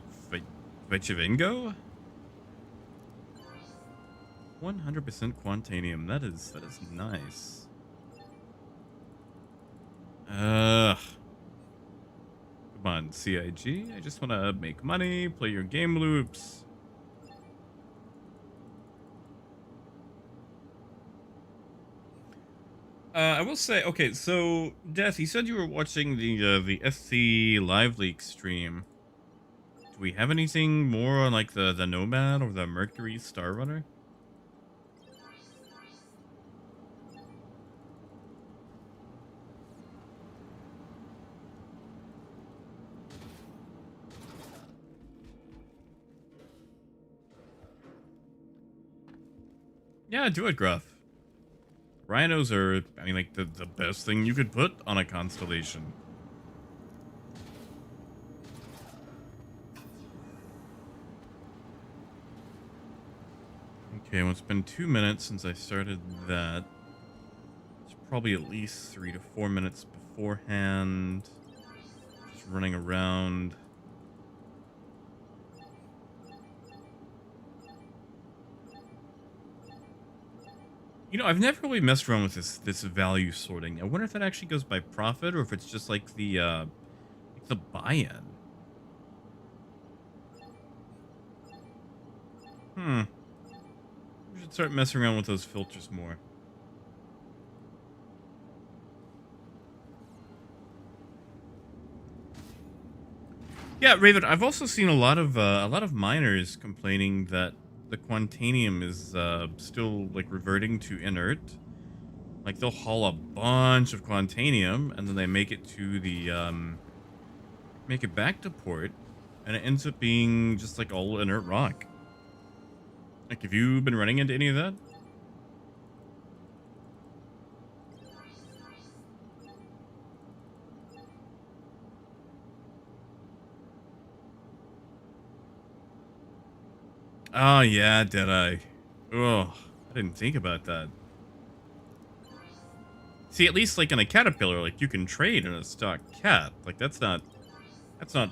Speaker 1: 100% Quantanium. That is nice. Ugh. Come on, CIG. I just want to make money, play your game loops. I will say, okay, so Death, you said you were watching the SC Live Leak stream. Do we have anything more on like the Nomad or the Mercury Star Runner? Yeah, do it, Gruff. Rhinos are, I mean, like the best thing you could put on a constellation. Okay, well, it's been 2 minutes since I started that. It's probably at least 3 to 4 minutes beforehand. Just running around. I've never really messed around with this value sorting. I wonder if that actually goes by profit or if it's just like the buy-in. Hmm. We should start messing around with those filters more. Yeah, Raven. I've also seen a lot of miners complaining that the Quantanium is still like reverting to inert. Like they'll haul a bunch of Quantanium and then they make it back to port, and it ends up being just like all inert rock. Like, have you been running into any of that? Oh yeah, did I? Oh, I didn't think about that. See, at least like in a caterpillar, like you can trade in a stock cat. Like that's not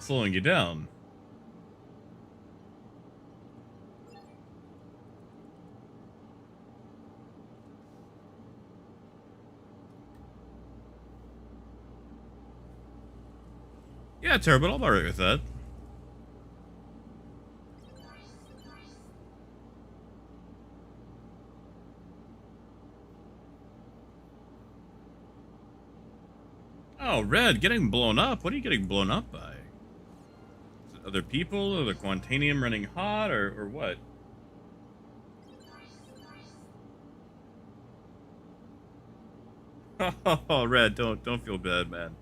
Speaker 1: slowing you down. Yeah, terrible. I'm alright with that. Oh, Red, getting blown up? What are you getting blown up by? Is it other people, or the Quantanium running hot, or what? Oh, Red, don't feel bad, man.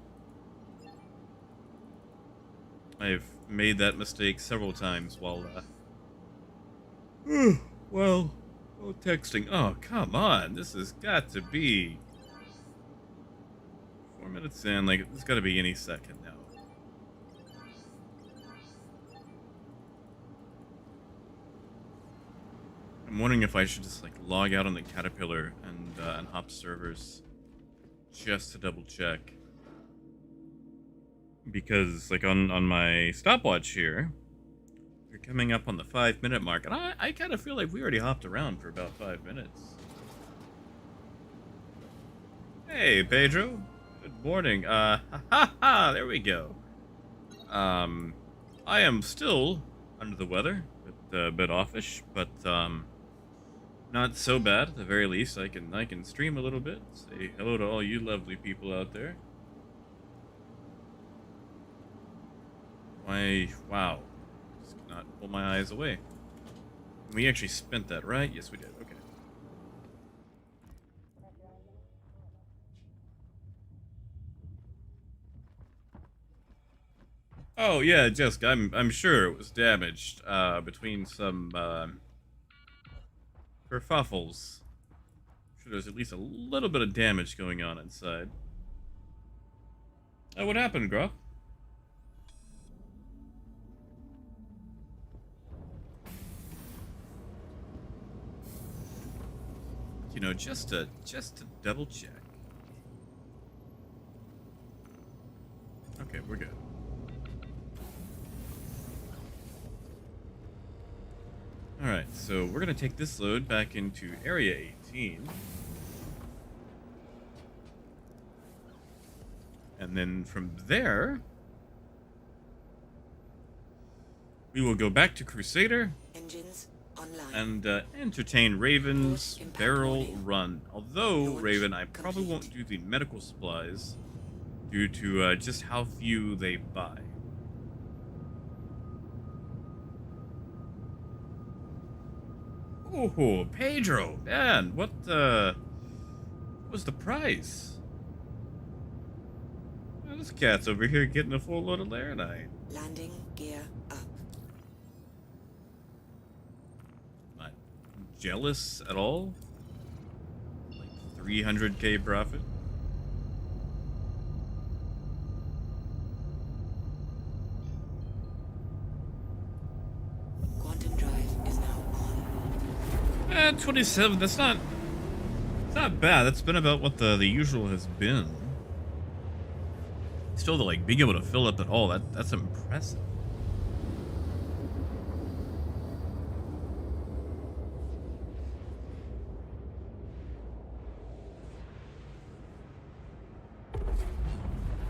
Speaker 1: I've made that mistake several times while, well, while texting. Oh, come on. This has got to be 4 minutes in. Like, it's got to be any second now. I'm wondering if I should just, like, log out on the Caterpillar and hop servers just to double check. Because, like, on my stopwatch here, we're coming up on the 5-minute mark, and I kind of feel like we already hopped around for about 5 minutes. Hey, Pedro. Good morning. There we go. I am still under the weather, a bit offish, but, not so bad. At the very least, I can stream a little bit, say hello to all you lovely people out there. Wow. Just cannot pull my eyes away. We actually spent that, right? Yes, we did. Okay. Oh yeah, Jessica. I'm sure it was damaged between some kerfuffles. I'm sure there's at least a little bit of damage going on inside. What happened, Gruff? You know, just to double check. Okay, we're good. Alright, so we're gonna take this load back into Area 18. And then from there, we will go back to Crusader
Speaker 2: Engines online.
Speaker 1: and entertain Raven's barrel run. Although, Raven, I probably won't do the medical supplies due to just how few they buy. Oh, Pedro, man, what was the price? Well, this cat's over here getting a full load of Laranite.
Speaker 2: Landing gear up.
Speaker 1: Not jealous at all? Like 300k profit?
Speaker 2: Quantum drive is now on.
Speaker 1: 27, it's not bad. That's been about what the usual has been. Still, to like being able to fill up at all, that's impressive.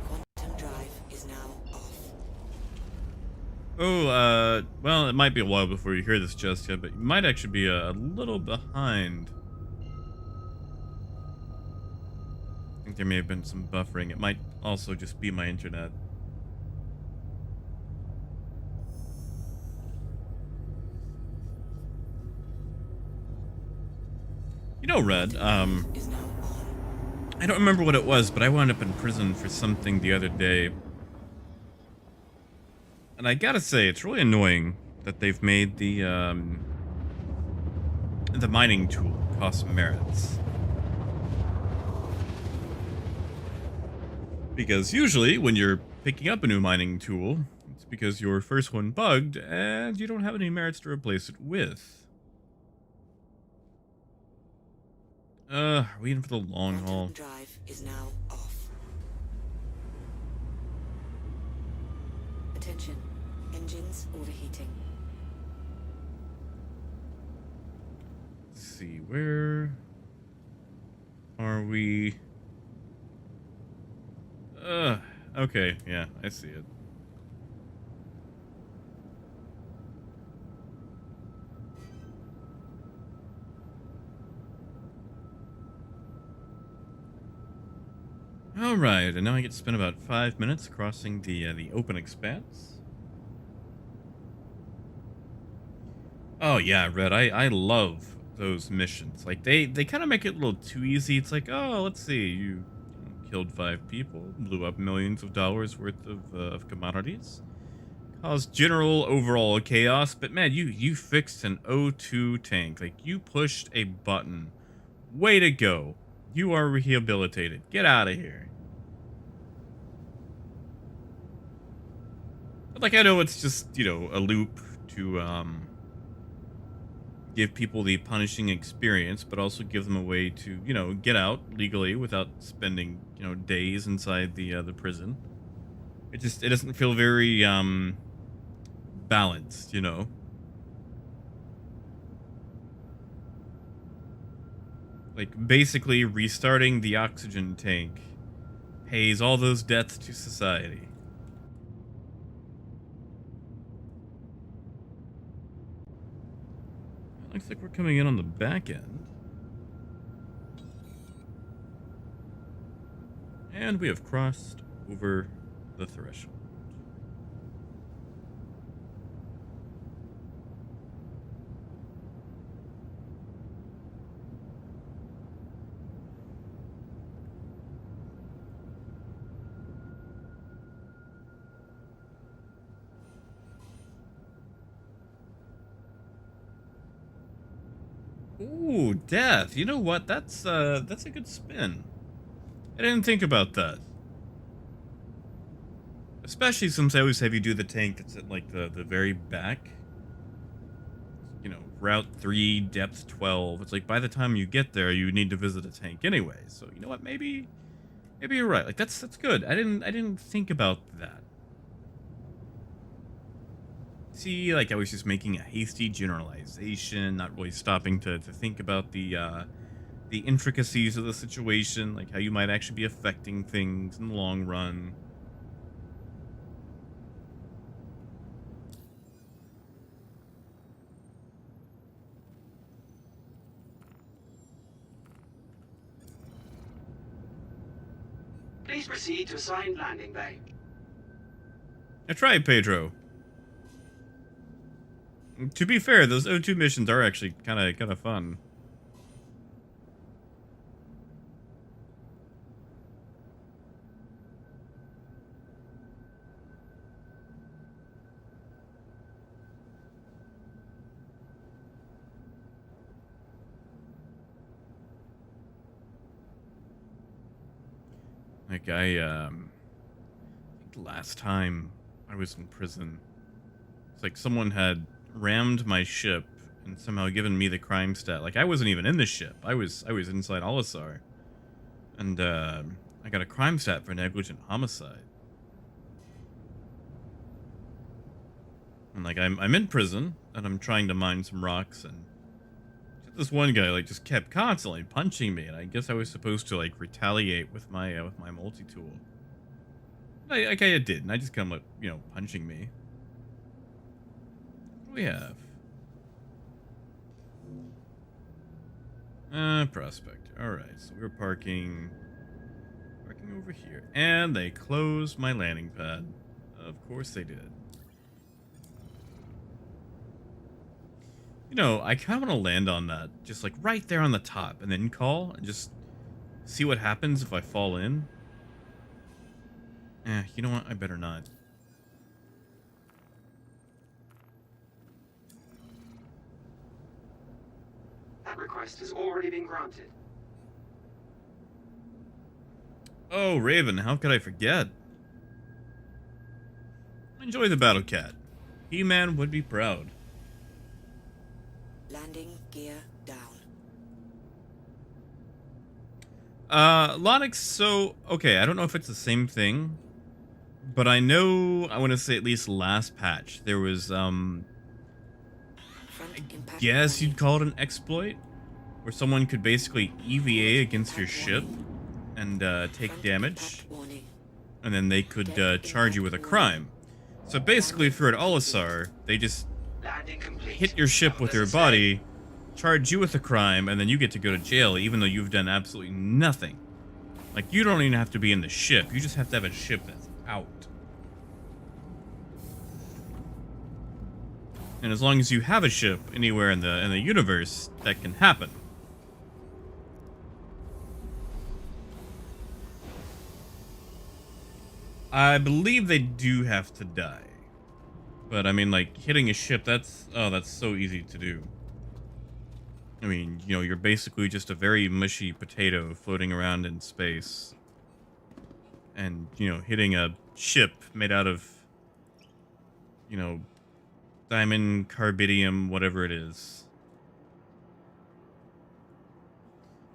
Speaker 2: Quantum drive is now off.
Speaker 1: Oh, well, it might be a while before you hear this just yet, but you might actually be a little behind. I think there may have been some buffering. It might also just be my internet. You know, Red,
Speaker 2: Is now on.
Speaker 1: I don't remember what it was, but I wound up in prison for something the other day. And I gotta say, it's really annoying that they've made the mining tool cost merits. Because usually, when you're picking up a new mining tool, it's because your first one bugged, and you don't have any merits to replace it with. Are we in for the long
Speaker 2: Quantum
Speaker 1: haul?
Speaker 2: drive is now off. Attention. Engines overheating.
Speaker 1: Let's see, where are we? Uh, okay, yeah, I see it. All right, and now I get to spend about 5 minutes crossing the open expanse. Oh yeah, Red. I love those missions. Like they kind of make it a little too easy. It's like, oh, let's see, you killed 5 people, blew up millions of dollars worth of commodities, caused general overall chaos. But man, you fixed an O2 tank. Like you pushed a button. Way to go. You are rehabilitated. Get out of here. But like I know it's just, a loop to give people the punishing experience, but also give them a way to, get out legally without spending, days inside the prison. It doesn't feel very balanced. Like basically restarting the oxygen tank pays all those debts to society. Looks like we're coming in on the back end. And we have crossed over the threshold. Ooh, death. You know what? That's a good spin. I didn't think about that. Especially since I always have you do the tank that's at like the very back. Route 3, depth 12. It's like by the time you get there, you need to visit a tank anyway. So you know what? Maybe you're right. Like that's good. I didn't think about that. See, like I was just making a hasty generalization, not really stopping to think about the intricacies of the situation, like how you might actually be affecting things in the long run.
Speaker 3: Please proceed to assigned landing bay.
Speaker 1: I tried, Pedro. To be fair, those O2 missions are actually kind of fun. Like I think the last time I was in prison, it's like someone had rammed my ship and somehow given me the crime stat. Like I wasn't even in the ship. I was inside Olisar, and I got a crime stat for negligent homicide. And like I'm in prison and I'm trying to mine some rocks, and this one guy like just kept constantly punching me, and I guess I was supposed to like retaliate with my multi tool. I did, and I just kind of like punching me. What do we have? Prospect. All right, so we're parking over here, and they closed my landing pad. Of course they did. I kind of want to land on that, just like right there on the top, and then call and just see what happens if I fall in. You know what? I better not.
Speaker 3: That request has already been granted.
Speaker 1: Oh, Raven, how could I forget? Enjoy the battle cat. He-Man would be proud.
Speaker 2: Landing gear down.
Speaker 1: Lonix, so, okay, I don't know if it's the same thing, but I know, I want to say at least last patch, there was,
Speaker 2: Front
Speaker 1: I
Speaker 2: impact
Speaker 1: guess
Speaker 2: warning.
Speaker 1: you'd call it an exploit, where someone could basically EVA against your
Speaker 2: Impact
Speaker 1: ship
Speaker 2: warning.
Speaker 1: and, take
Speaker 2: Front
Speaker 1: damage,
Speaker 2: impact warning.
Speaker 1: and then they could,
Speaker 2: Deck
Speaker 1: charge you
Speaker 2: impact
Speaker 1: with a
Speaker 2: warning.
Speaker 1: crime. So basically, if
Speaker 2: Landing
Speaker 1: you're at
Speaker 2: complete.
Speaker 1: Olisar, they just
Speaker 3: Landing complete.
Speaker 1: hit your ship
Speaker 3: Have a
Speaker 1: with their
Speaker 3: pleasant stay.
Speaker 1: body, charge you with a crime, and then you get to go to jail even though you've done absolutely nothing. Like, you don't even have to be in the ship. You just have to have a ship that's out. And as long as you have a ship anywhere in the universe, that can happen. I believe they do have to die. But I mean, like, hitting a ship, that's so easy to do. I mean, you're basically just a very mushy potato floating around in space. And, hitting a ship made out of, you know, diamond, carbidium, whatever it is.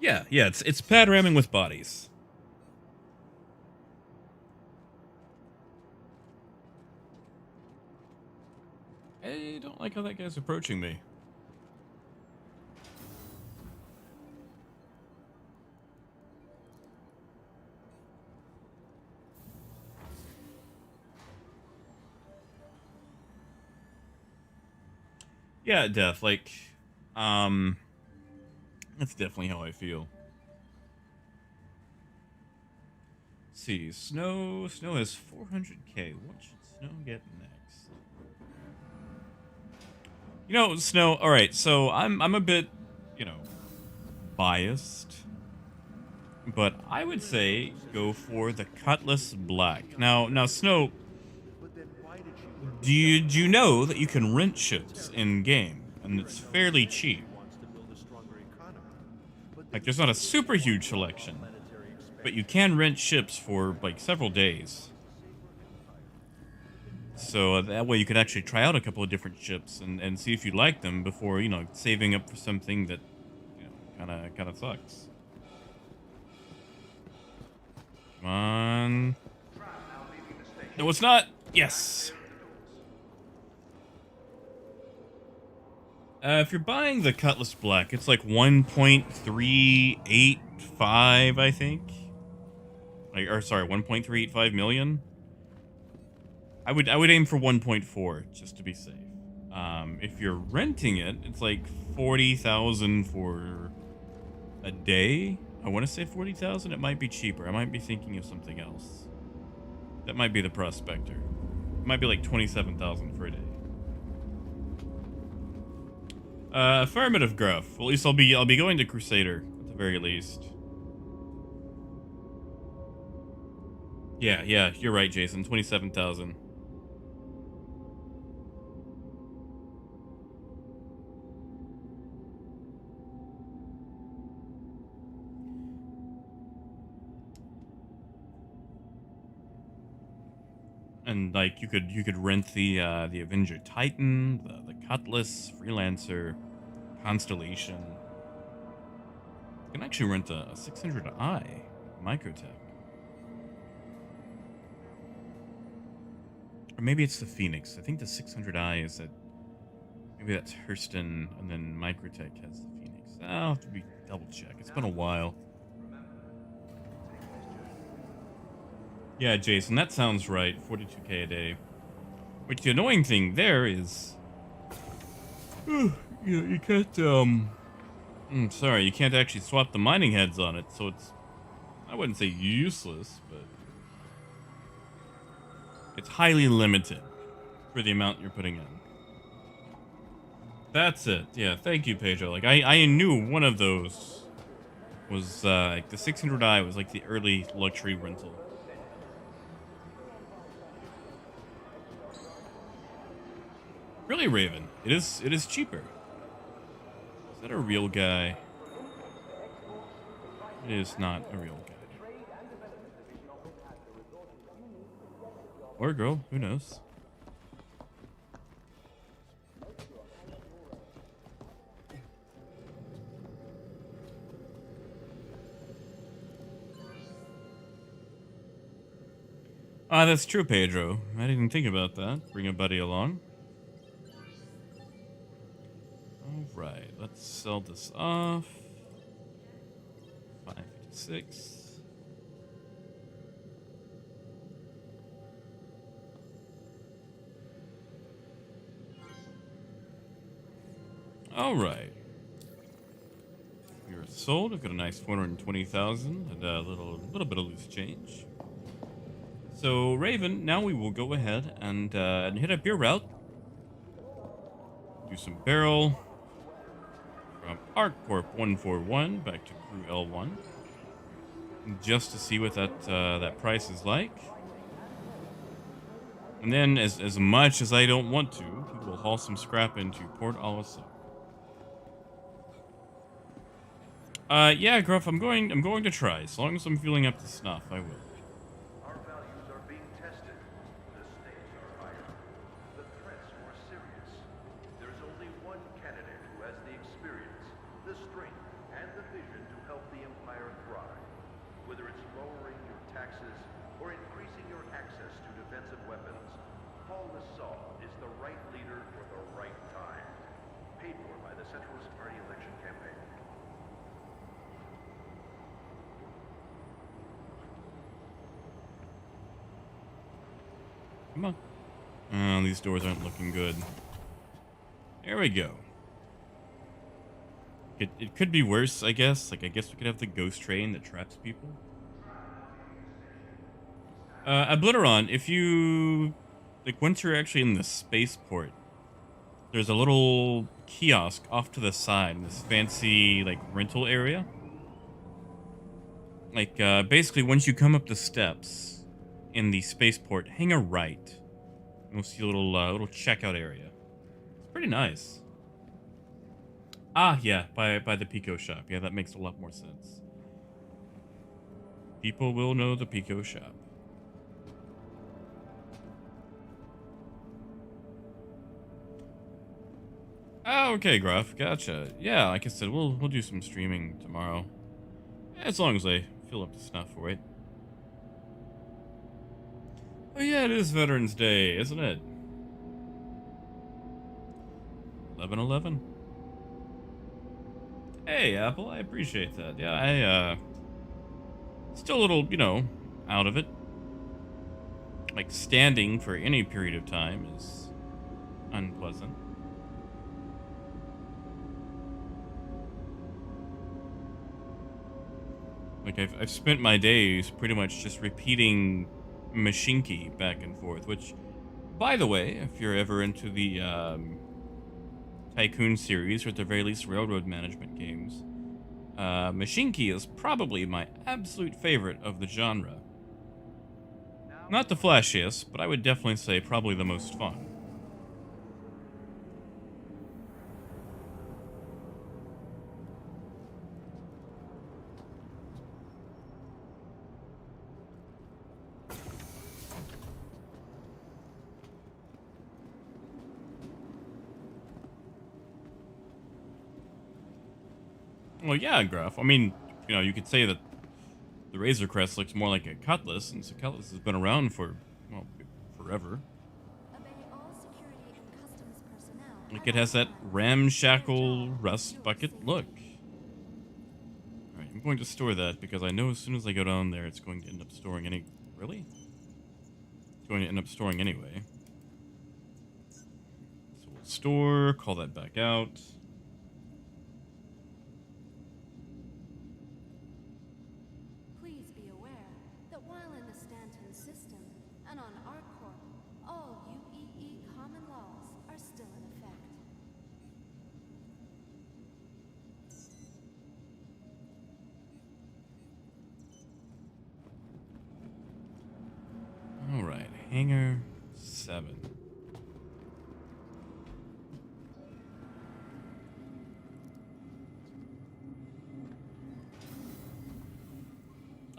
Speaker 1: Yeah, it's pad ramming with bodies. I don't like how that guy's approaching me. Yeah, Def, like, um, that's definitely how I feel. Let's see, Snow has 400k. What should Snow get next? Snow, alright, so I'm a bit, you know, biased. But I would say go for the Cutlass Black. Now, Snow,
Speaker 4: But then why did she work
Speaker 1: do you know that you can rent ships in game, and it's fairly cheap.
Speaker 4: wants to build a stronger economy? But
Speaker 1: Like, there's not a super huge selection, but you can rent ships for like several days. So that way you could actually try out a couple of different ships and see if you like them before saving up for something that kind of sucks. Come on.
Speaker 4: tram now leaving the station.
Speaker 1: No, it's not. Yes. If you're buying the Cutlass Black, it's like 1.385, I think. Or sorry, 1.385 million. I would aim for 1.4 just to be safe. If you're renting it, it's like 40,000 for a day. I want to say 40,000. It might be cheaper. I might be thinking of something else. That might be the Prospector. It might be like 27,000 for a day. Affirmative, Gruff. Well, at least I'll be going to Crusader at the very least. Yeah, you're right, Jason. 27,000. And like you could rent the Avenger Titan, the Cutlass, Freelancer, Constellation. You can actually rent a 600i Microtech. Or maybe it's the Phoenix. I think the 600i is at, maybe that's Hurston, and then Microtech has the Phoenix. I'll have to double check. It's been a while. Yeah, Jason, that sounds right. 42k a day. Which the annoying thing there is, you can't sorry, you can't actually swap the mining heads on it, so it's, I wouldn't say useless, but it's highly limited for the amount you're putting in. That's it. Yeah, thank you, Pedro. Like, I knew one of those was, like, the 600i was, like, the early luxury rental. Really, Raven? It is cheaper. Is that a real guy? It is not a real guy. Or girl, who knows? Ah, that's true, Pedro. I didn't think about that. Bring a buddy along. All right, let's sell this off. 556. All right. You're sold. I've got a nice 420,000 and a little bit of loose change. So, Raven, now we will go ahead and hit up your route. Do some barrel from ArcCorp 141 back to Crew L1, just to see what that price is like. And then, as much as I don't want to, we will haul some scrap into Port Olisar. Yeah, Gruff, I'm going to try. As long as I'm feeling up to snuff, I will.
Speaker 4: Our values are being tested. The stakes are higher. The threats more serious. There's only one candidate who has the experience, the strength, and the vision to help the Empire thrive. Whether it's lowering your taxes or increasing your access to defensive weapons, Paul Lassalle is the right leader for the right time. Paid for by the Centralist Party election campaign.
Speaker 1: Come on. Oh, these doors aren't looking good. There we go. It could be worse, I guess. Like, I guess we could have the ghost train that traps people. Obliteron, if you... Like, once you're actually in the spaceport, there's a little kiosk off to the side in this fancy, like, rental area. Like, basically, once you come up the steps in the spaceport, hang a right. You'll see a little checkout area. It's pretty nice. Ah, yeah, by the Pico shop. Yeah, that makes a lot more sense. People will know the Pico shop. Oh, okay, Gruff. Gotcha. Yeah, like I said, we'll do some streaming tomorrow. As long as I feel up to snuff for it. Oh yeah, it is Veterans Day, isn't it? 11/11. Hey, Apple, I appreciate that. Yeah, I still a little, out of it. Like standing for any period of time is unpleasant. Like I've spent my days pretty much just repeating Machinki back and forth, which, by the way, if you're ever into the Tycoon series, or at the very least railroad management games, Machinki is probably my absolute favorite of the genre. Not the flashiest, but I would definitely say probably the most fun. Well, yeah, Gruff. I mean, you could say that the Razor Crest looks more like a cutlass, since a cutlass has been around for, well, forever.
Speaker 5: Obey all security and customs personnel
Speaker 1: Like,
Speaker 5: at
Speaker 1: it
Speaker 5: all
Speaker 1: has that
Speaker 5: times.
Speaker 1: ramshackle
Speaker 5: Your
Speaker 1: rust
Speaker 5: job,
Speaker 1: bucket
Speaker 5: your
Speaker 1: look.
Speaker 5: safety.
Speaker 1: Alright, I'm going to store that, because I know as soon as I go down there, it's going to end up storing any... Really? It's going to end up storing anyway. So we'll store, call that back out.
Speaker 5: Please be aware that while in the Stanton system and on ArcCorp, all UEE common laws are still in effect.
Speaker 1: Alright, hangar 7.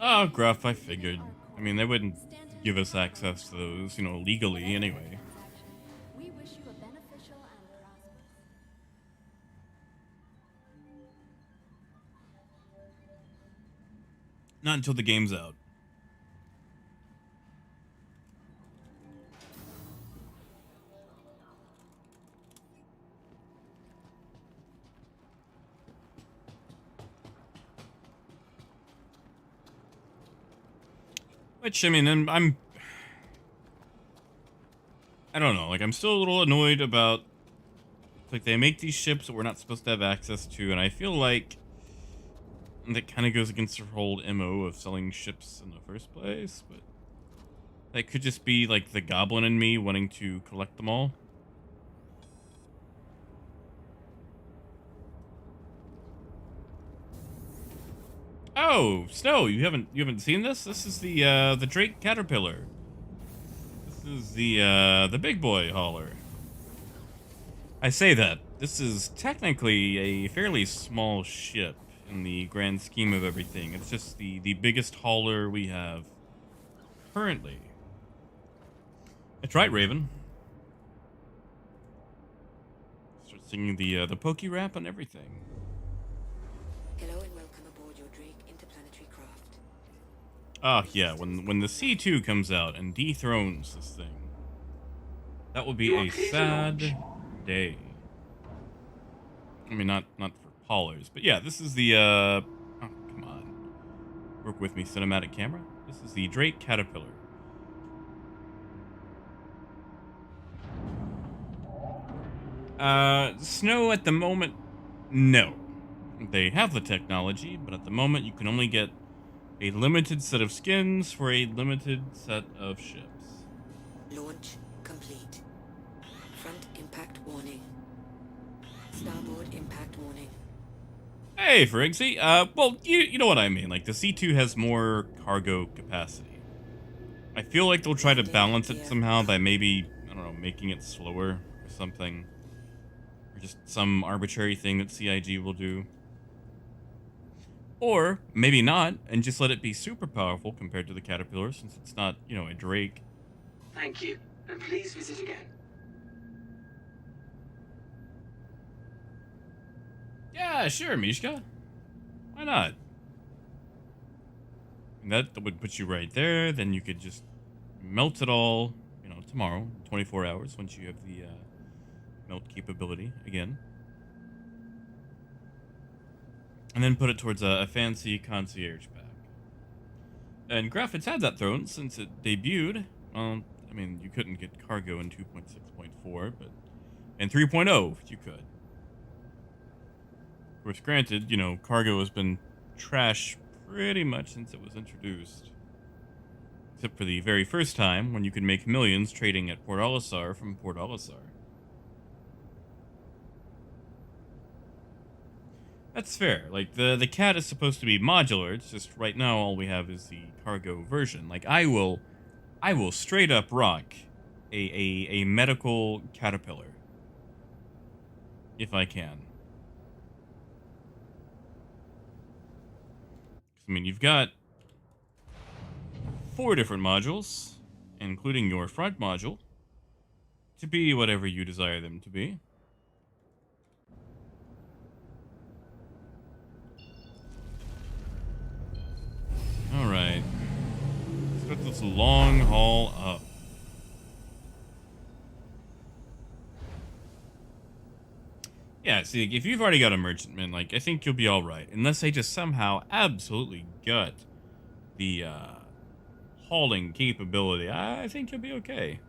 Speaker 1: Oh, Gruff, I figured. I mean, they wouldn't give us access to those, legally anyway.
Speaker 5: We wish you a beneficial and prosperous.
Speaker 1: Not until the game's out. Which, I mean, I don't know, like, I'm still a little annoyed about, like, they make these ships that we're not supposed to have access to, and I feel like that kind of goes against the whole MO of selling ships in the first place, but that could just be, like, the goblin in me wanting to collect them all. Oh, Snow, you haven't seen this? This is the Drake Caterpillar. This is the big boy hauler. I say that. This is technically a fairly small ship in the grand scheme of everything. It's just the biggest hauler we have currently. That's right, Raven. Start singing the pokey rap and everything.
Speaker 2: Hello and welcome aboard your Drake interplanetary craft.
Speaker 1: Ah, yeah, when the C2 comes out and dethrones this thing, that will be
Speaker 3: You are
Speaker 1: a
Speaker 3: clear to
Speaker 1: sad
Speaker 3: launch.
Speaker 1: day. I mean, not for haulers, but yeah, this is the oh, come on, work with me, cinematic camera. This is the Drake Caterpillar. Snow at the moment, no. They have the technology, but at the moment you can only get a limited set of skins for a limited set of ships.
Speaker 2: Launch complete. Front impact warning. Starboard impact warning.
Speaker 1: Hey, Friggsy. Well, you know what I mean. Like, the C2 has more cargo capacity. I feel like they'll try to balance it somehow by maybe, I don't know, making it slower or something. Or just some arbitrary thing that CIG will do. Or maybe not, and just let it be super powerful compared to the Caterpillar, since it's not, you know, a Drake.
Speaker 3: Thank you, and please visit again.
Speaker 1: Yeah, sure, Mishka. Why not? And that would put you right there. Then you could just melt it all, you know, tomorrow, 24 hours, once you have the melt capability again. And then put it towards a fancy concierge pack. And Graphics had that throne since it debuted. Well, I mean, you couldn't get cargo in 2.6.4, but in 3.0, you could. Of course, granted, you know, cargo has been trash pretty much since it was introduced. Except for the very first time, when you could make millions trading at Port Olisar from Port Olisar. That's fair. Like, the cat is supposed to be modular. It's just right now all we have is the cargo version. Like, I will straight up rock a medical caterpillar. If I can. I mean, you've got 4 different modules, including your front module, to be whatever you desire them to be. Alright. Let's get this long haul up. Yeah, see, if you've already got a merchantman, like, I think you'll be alright. Unless they just somehow absolutely gut the, hauling capability. I think you'll be okay.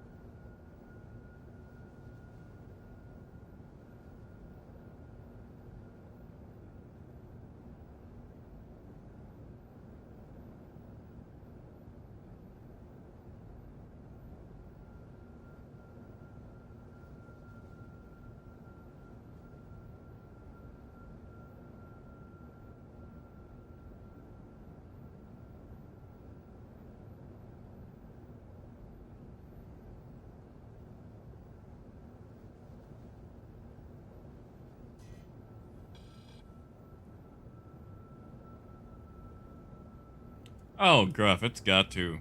Speaker 1: Oh, Gruff, it's got to.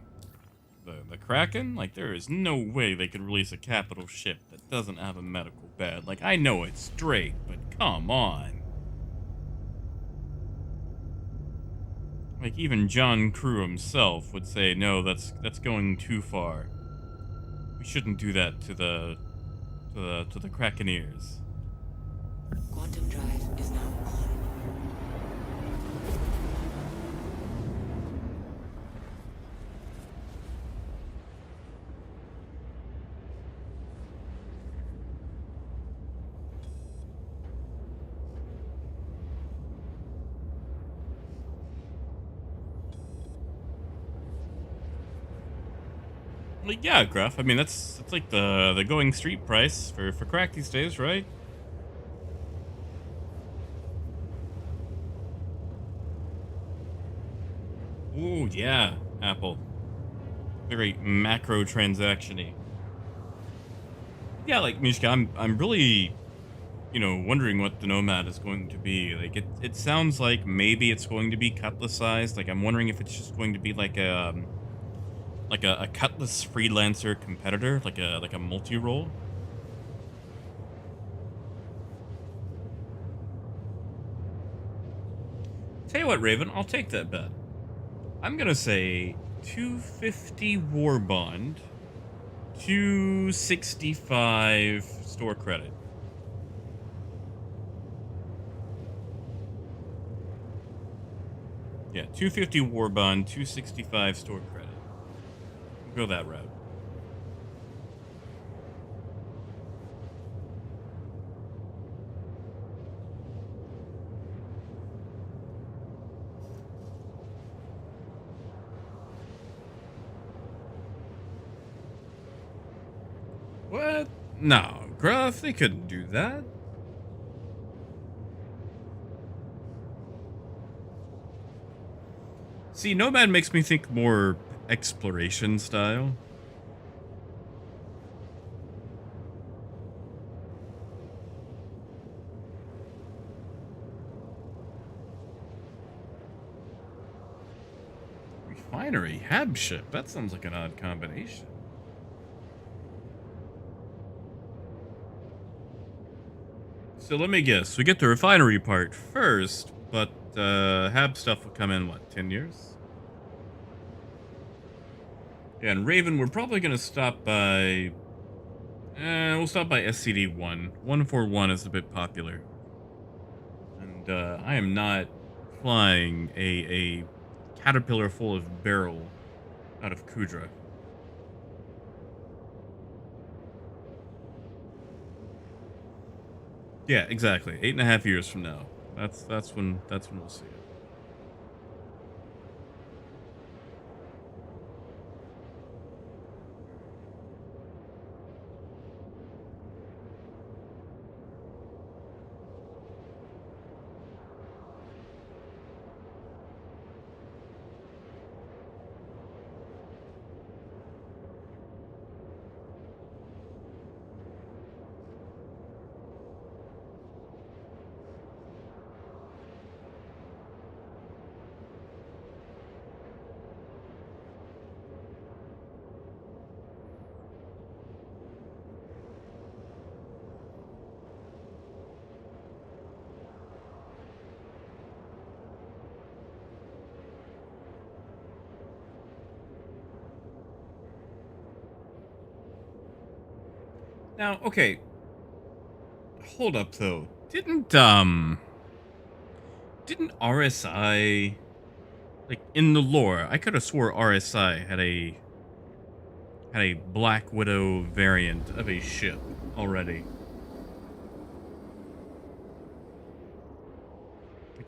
Speaker 1: The Kraken? Like, there is no way they could release a capital ship that doesn't have a medical bed. Like, I know it's Drake, but come on. Like, even John Crew himself would say, no, that's going too far. We shouldn't do that to the Krakeneers.
Speaker 2: Quantum drive is now on.
Speaker 1: Like, yeah, Gruff. I mean, that's like the going street price for crack these days, right? Ooh, yeah, Apple. Very macro transactiony. Yeah, like Mishka, I'm really wondering what the Nomad is going to be. Like it sounds like maybe it's going to be cutlass sized. Like I'm wondering if it's just going to be like a cutlass freelancer competitor, like a multi role. Tell you what, Raven, I'll take that bet. I'm gonna say 250 war bond, 265 store credit. Yeah, 250 war bond, 265 store credit. We'll go that route. What? No, Gruff, they couldn't do that. See, Nomad makes me think more exploration style. Refinery Hab ship. That sounds like an odd combination. So let me guess. We get the refinery part first, but Hab stuff will come in what, 10 years? Yeah, and Raven, we're probably gonna stop by. We'll stop by SCD-1. 141 is a bit popular, and I am not flying a caterpillar full of barrel out of Kudra. Yeah, exactly. 8.5 years from now. That's when we'll see it. Now, okay, hold up though. Didn't RSI, like in the lore, I could have swore RSI had a Black Widow variant of a ship already.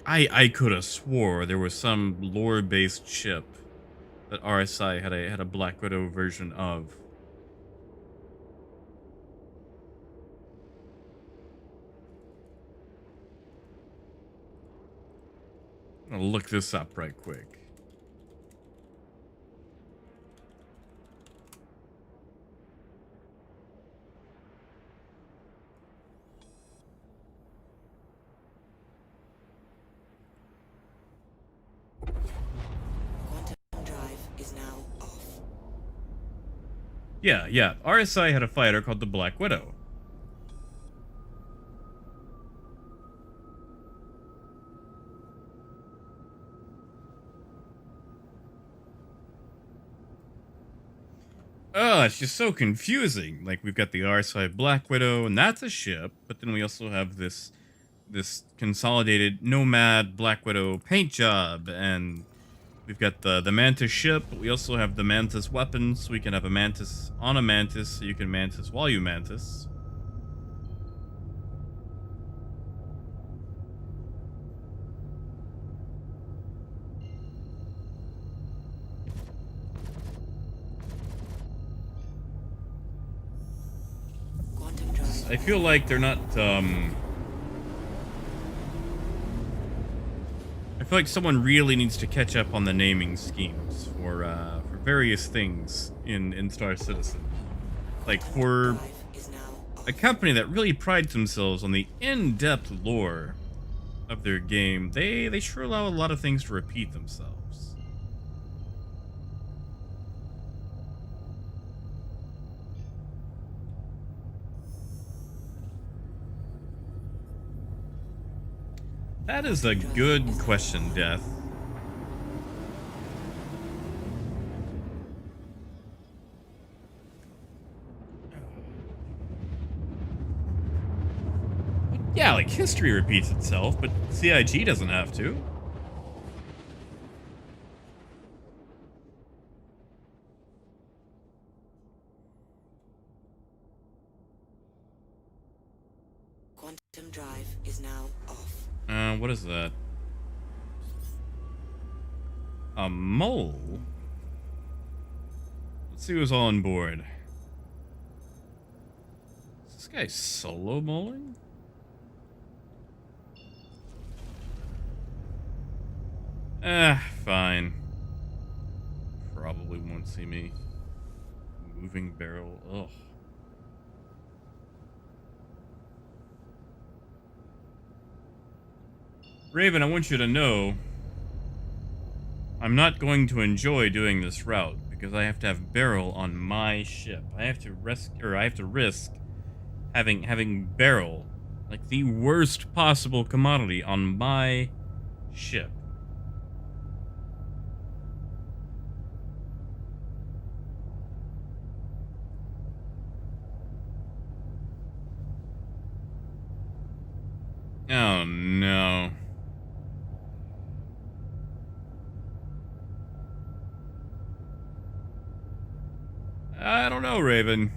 Speaker 1: I could have swore there was some lore-based ship that RSI had a Black Widow version of. I'm gonna look this up right quick.
Speaker 2: Quantum drive is now off.
Speaker 1: Yeah. RSI had a fighter called the Black Widow. Oh, it's just so confusing. Like we've got the RSI Black Widow, and that's a ship, but then we also have this consolidated Nomad Black Widow paint job, and we've got the Mantis ship, but we also have the Mantis weapons, so we can have a Mantis on a Mantis, so you can Mantis while you Mantis. I feel like they're not, I feel like someone really needs to catch up on the naming schemes for various things in Star Citizen. Like, for
Speaker 2: Drive is now off.
Speaker 1: a company that really prides themselves on the in-depth lore of their game, they sure allow a lot of things to repeat themselves. That is a good question, Death. Yeah, like history repeats itself, but CIG doesn't have to.
Speaker 2: Quantum drive is now off.
Speaker 1: What is that? A mole? Let's see who's all on board. Is this guy solo moling? Fine. Probably won't see me. Moving barrel. Ugh. Raven, I want you to know I'm not going to enjoy doing this route because I have to have barrel on my ship. I have to risk having barrel, like the worst possible commodity, on my ship. Oh no. I don't know, Raven.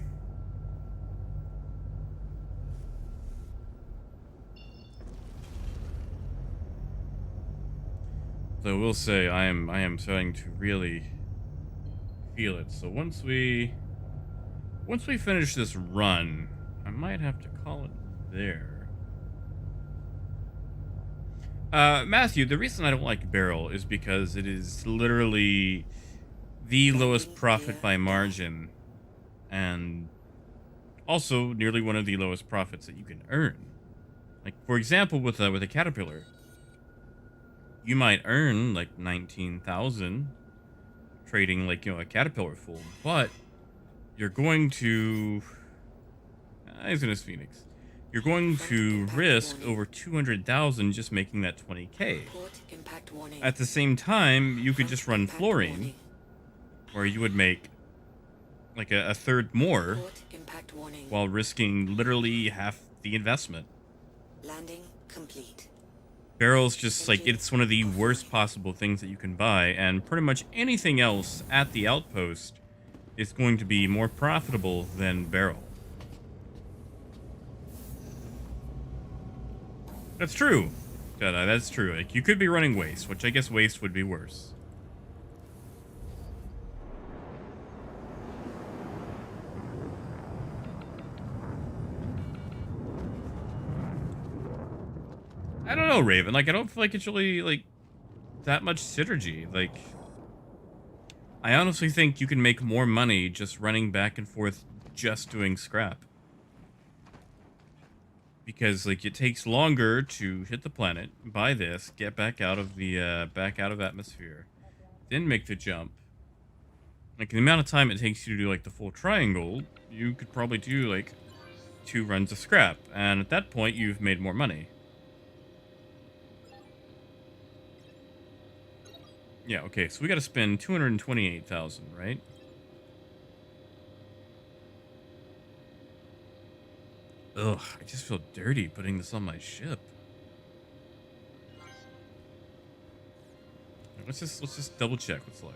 Speaker 1: Though I will say I am starting to really feel it. So once we finish this run, I might have to call it there. Matthew, the reason I don't like barrel is because it is literally the lowest profit by margin, and also nearly one of the lowest profits that you can earn. Like, for example, with a caterpillar, you might earn like 19,000 trading, like, a caterpillar full, but you're going to he's in his Phoenix. You're going to risk over 200,000 just making that 20k.
Speaker 2: Port impact warning.
Speaker 1: At the same time, you could just run
Speaker 2: Impact
Speaker 1: fluorine,
Speaker 2: warning.
Speaker 1: where you would make like a third more
Speaker 2: Port impact warning.
Speaker 1: while risking literally half the investment.
Speaker 2: Landing complete.
Speaker 1: Barrel's just like, it's one of the worst possible things that you can buy, and pretty much anything else at the outpost is going to be more profitable than barrel. That's true. That's true. Like, you could be running waste, which I guess waste would be worse. I don't know, Raven. Like, I don't feel like it's really, like, that much synergy. Like, I honestly think you can make more money just running back and forth, just doing scrap. Because, like, it takes longer to hit the planet, buy this, get back out of the, back out of atmosphere, then make the jump. Like, the amount of time it takes you to do, like, the full triangle, you could probably do, like, 2 runs of scrap. And at that point, you've made more money. Yeah, okay, so we gotta spend 228,000, right? Ugh, I just feel dirty putting this on my ship. Let's just double check. Let's look.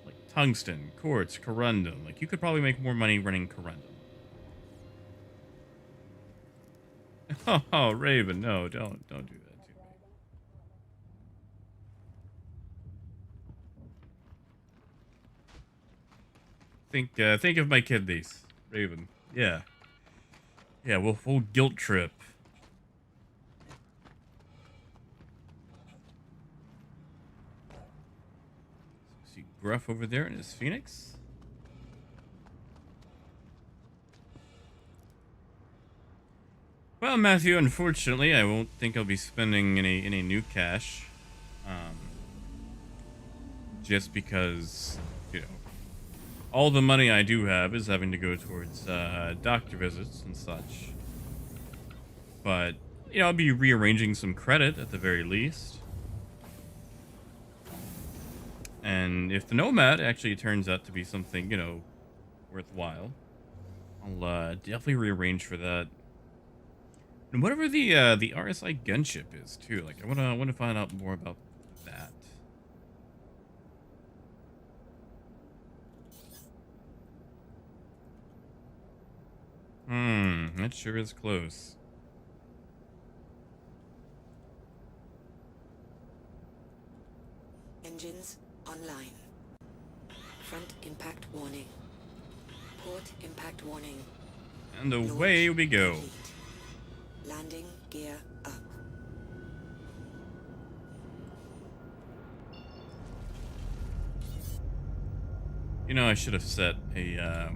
Speaker 1: Like tungsten, quartz, corundum. Like, you could probably make more money running corundum. Oh, Raven, no, don't do that to me. Think of my kidneys, Raven. Yeah. Yeah, we'll guilt trip. See Gruff over there in his Phoenix. Well, Matthew, unfortunately, I won't think I'll be spending any new cash. Um, just because, you know, all the money I do have is having to go towards doctor visits and such. But, you know, I'll be rearranging some credit at the very least. And if the Nomad actually turns out to be something, you know, worthwhile, I'll definitely rearrange for that. And whatever the RSI gunship is too, like I wanna find out more about that. That sure is close.
Speaker 2: Engines online. Front impact warning. Port impact warning.
Speaker 1: And away we go.
Speaker 2: Complete. Landing gear up.
Speaker 1: You know, I should have set a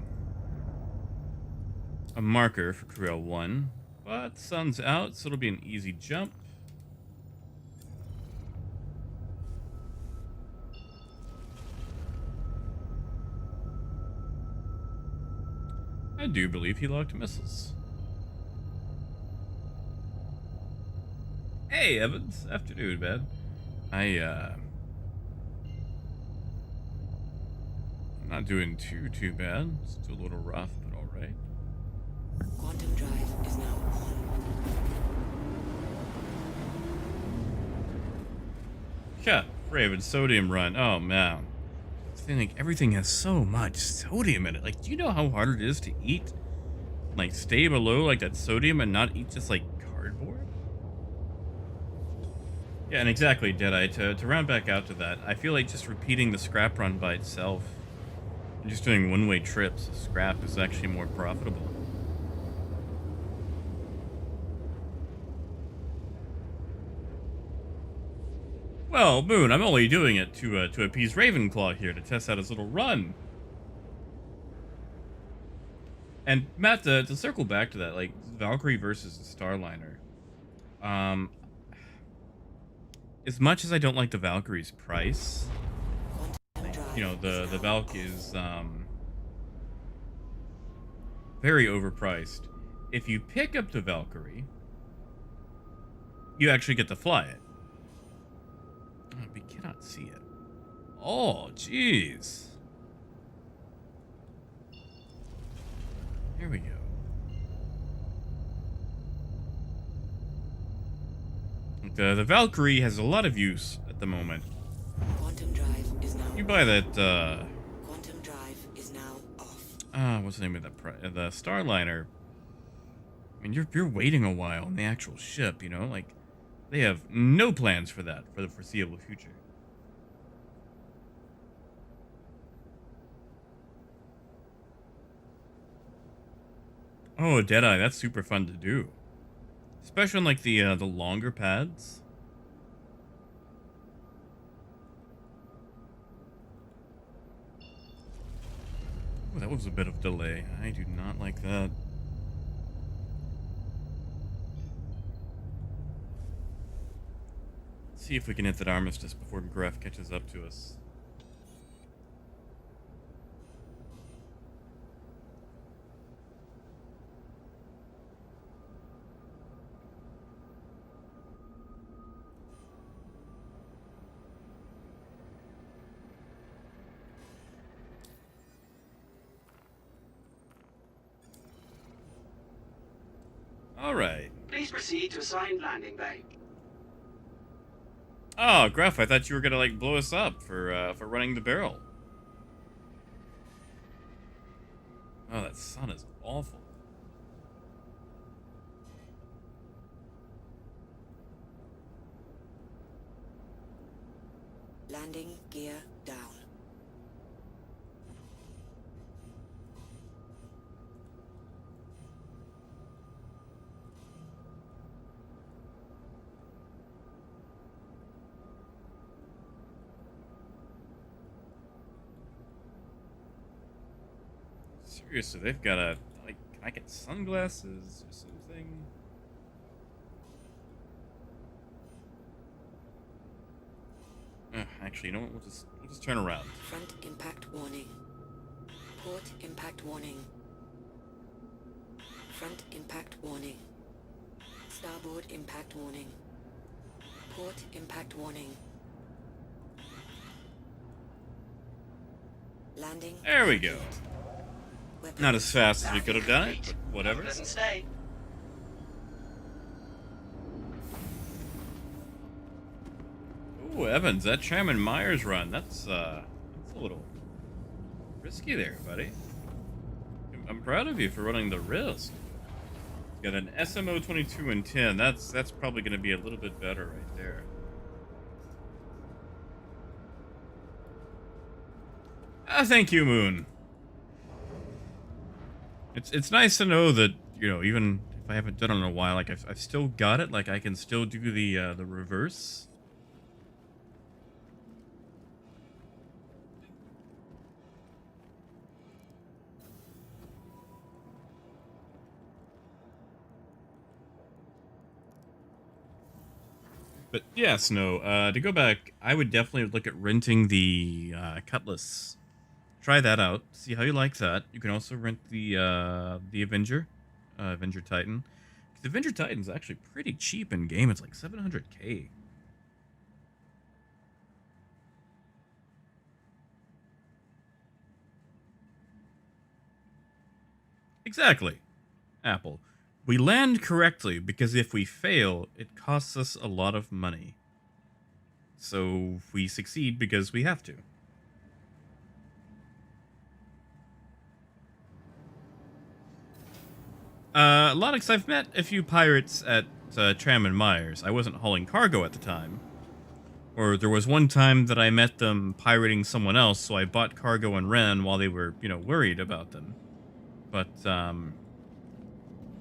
Speaker 1: marker for Corel 1, but sun's out, so it'll be an easy jump. I do believe he locked missiles. Hey, Evans. Afternoon, man. I'm not doing too bad. Still a little rough, but all right.
Speaker 2: Quantum drive is now on.
Speaker 1: Yeah, Raven, sodium run. Oh, man. I think like, everything has so much sodium in it. Like, do you know how hard it is to eat? Like, stay below, like, that sodium and not eat just, like, cardboard? Yeah, and exactly, Deadeye. To round back out to that, I feel like just repeating the scrap run by itself and just doing one-way trips, scrap is actually more profitable. Well, Moon, I'm only doing it to appease Ravenclaw here to test out his little run. And Matt, to circle back to that, like Valkyrie versus the Starliner. As much as I don't like the Valkyrie's price,
Speaker 2: Quantum drive
Speaker 1: you know, the
Speaker 2: is now
Speaker 1: Valk
Speaker 2: off.
Speaker 1: is very overpriced. If you pick up the Valkyrie, you actually get to fly it. Oh, we cannot see it. Oh, jeez. Here we go. The Valkyrie has a lot of use at the moment.
Speaker 2: Quantum drive is now
Speaker 1: You buy that,
Speaker 2: Quantum drive is now off.
Speaker 1: what's the name of that? The Starliner. I mean, you're waiting a while on the actual ship, you know? Like, they have no plans for that for the foreseeable future. Oh, Deadeye, that's super fun to do. Especially on, like, the longer pads. Oh, that was a bit of delay. I do not like that. Let's see if we can hit that armistice before Gref catches up to us. All right.
Speaker 6: Please proceed to assigned landing bay.
Speaker 1: Oh, Gruff, I thought you were gonna like blow us up for running the barrel. Oh, that sun is awful.
Speaker 2: Landing gear down.
Speaker 1: Seriously, they've got a like. Can I get sunglasses or something? Actually, you know what? We'll just turn around.
Speaker 2: Front impact warning. Port impact warning. Front impact warning. Starboard impact warning. Port impact warning. Landing.
Speaker 1: There we go.
Speaker 2: complete. Weapons.
Speaker 1: Not as fast as we
Speaker 6: Landing
Speaker 1: could have done it,
Speaker 6: complete.
Speaker 1: but whatever.
Speaker 6: Have a pleasant stay.
Speaker 1: Ooh, Evans, that Tram and Myers run, that's a little risky there, buddy. I'm proud of you for running the risk. Got an SMO 22 and 10. That's probably going to be a little bit better right there. Thank you, Moon. It's nice to know that, you know, even if I haven't done it in a while, like I've still got it. Like I can still do the reverse. But yeah, Snow, to go back, I would definitely look at renting the Cutlass. Try that out. See how you like that. You can also rent the Avenger, Avenger Titan. The Avenger Titan's actually pretty cheap in game. It's like 700k. Exactly. Apple. We land correctly because if we fail, it costs us a lot of money. So we succeed because we have to. Lonix, I've met a few pirates at Tram and Myers. I wasn't hauling cargo at the time. Or there was one time that I met them pirating someone else, so I bought cargo and ran while they were, you know, worried about them. But,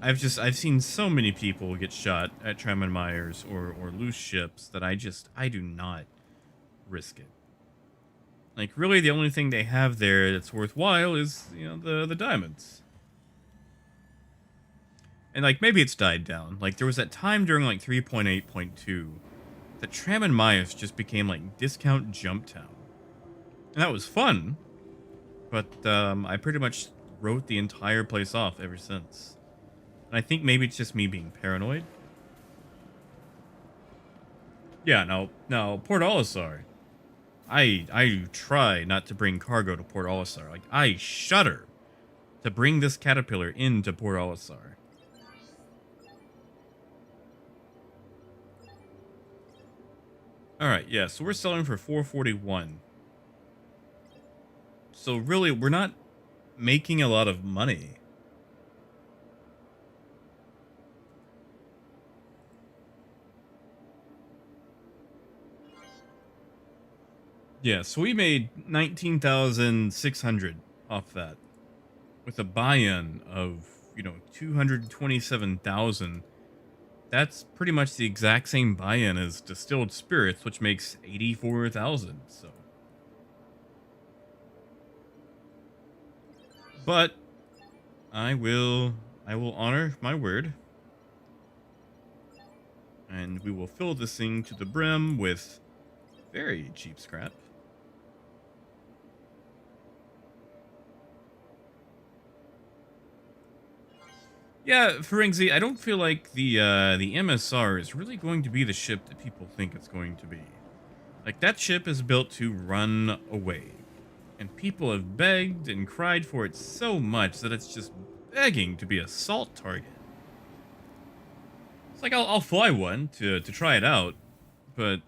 Speaker 1: I've seen so many people get shot at Tram and Myers or lose ships that I do not risk it. Like, really, the only thing they have there that's worthwhile is, you know, the diamonds. And, like, maybe it's died down. Like, there was that time during, like, 3.8.2 that Tram and Myers just became, like, discount jump town. And that was fun. But, I pretty much wrote the entire place off ever since. And I think maybe it's just me being paranoid. Yeah, no, Port Olisar. I try not to bring cargo to Port Olisar. Like, I shudder to bring this caterpillar into Port Olisar. Alright, yeah, so we're selling for 441. So really, we're not making a lot of money. Yeah, so we made 19,600 off that. With a buy-in of, you know, 227,000. That's pretty much the exact same buy-in as distilled spirits, which makes 84,000. So, but I will honor my word, and we will fill this thing to the brim with very cheap scrap. Yeah, Ferenczi, I don't feel like the MSR is really going to be the ship that people think it's going to be. Like, that ship is built to run away. And people have begged and cried for it so much that it's just begging to be a salt target. It's like, I'll fly one to try it out, but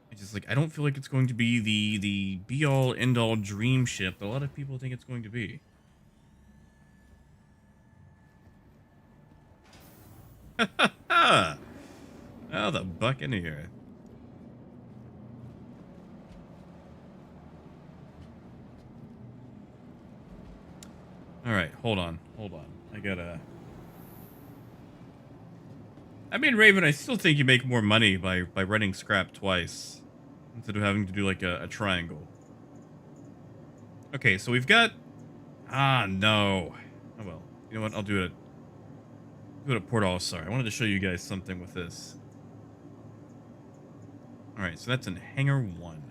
Speaker 1: it's just like, I don't feel like it's going to be the be-all, end-all dream ship that a lot of people think it's going to be. Oh, the Buccaneer. Alright, hold on. I gotta... I mean, Raven, I still think you make more money by running scrap twice instead of having to do like a triangle. Okay, so we've got Ah, no. Oh well. You know what? I'll do it. Do it at Port All Star. I wanted to show you guys something with this. All right, so that's in Hangar 1.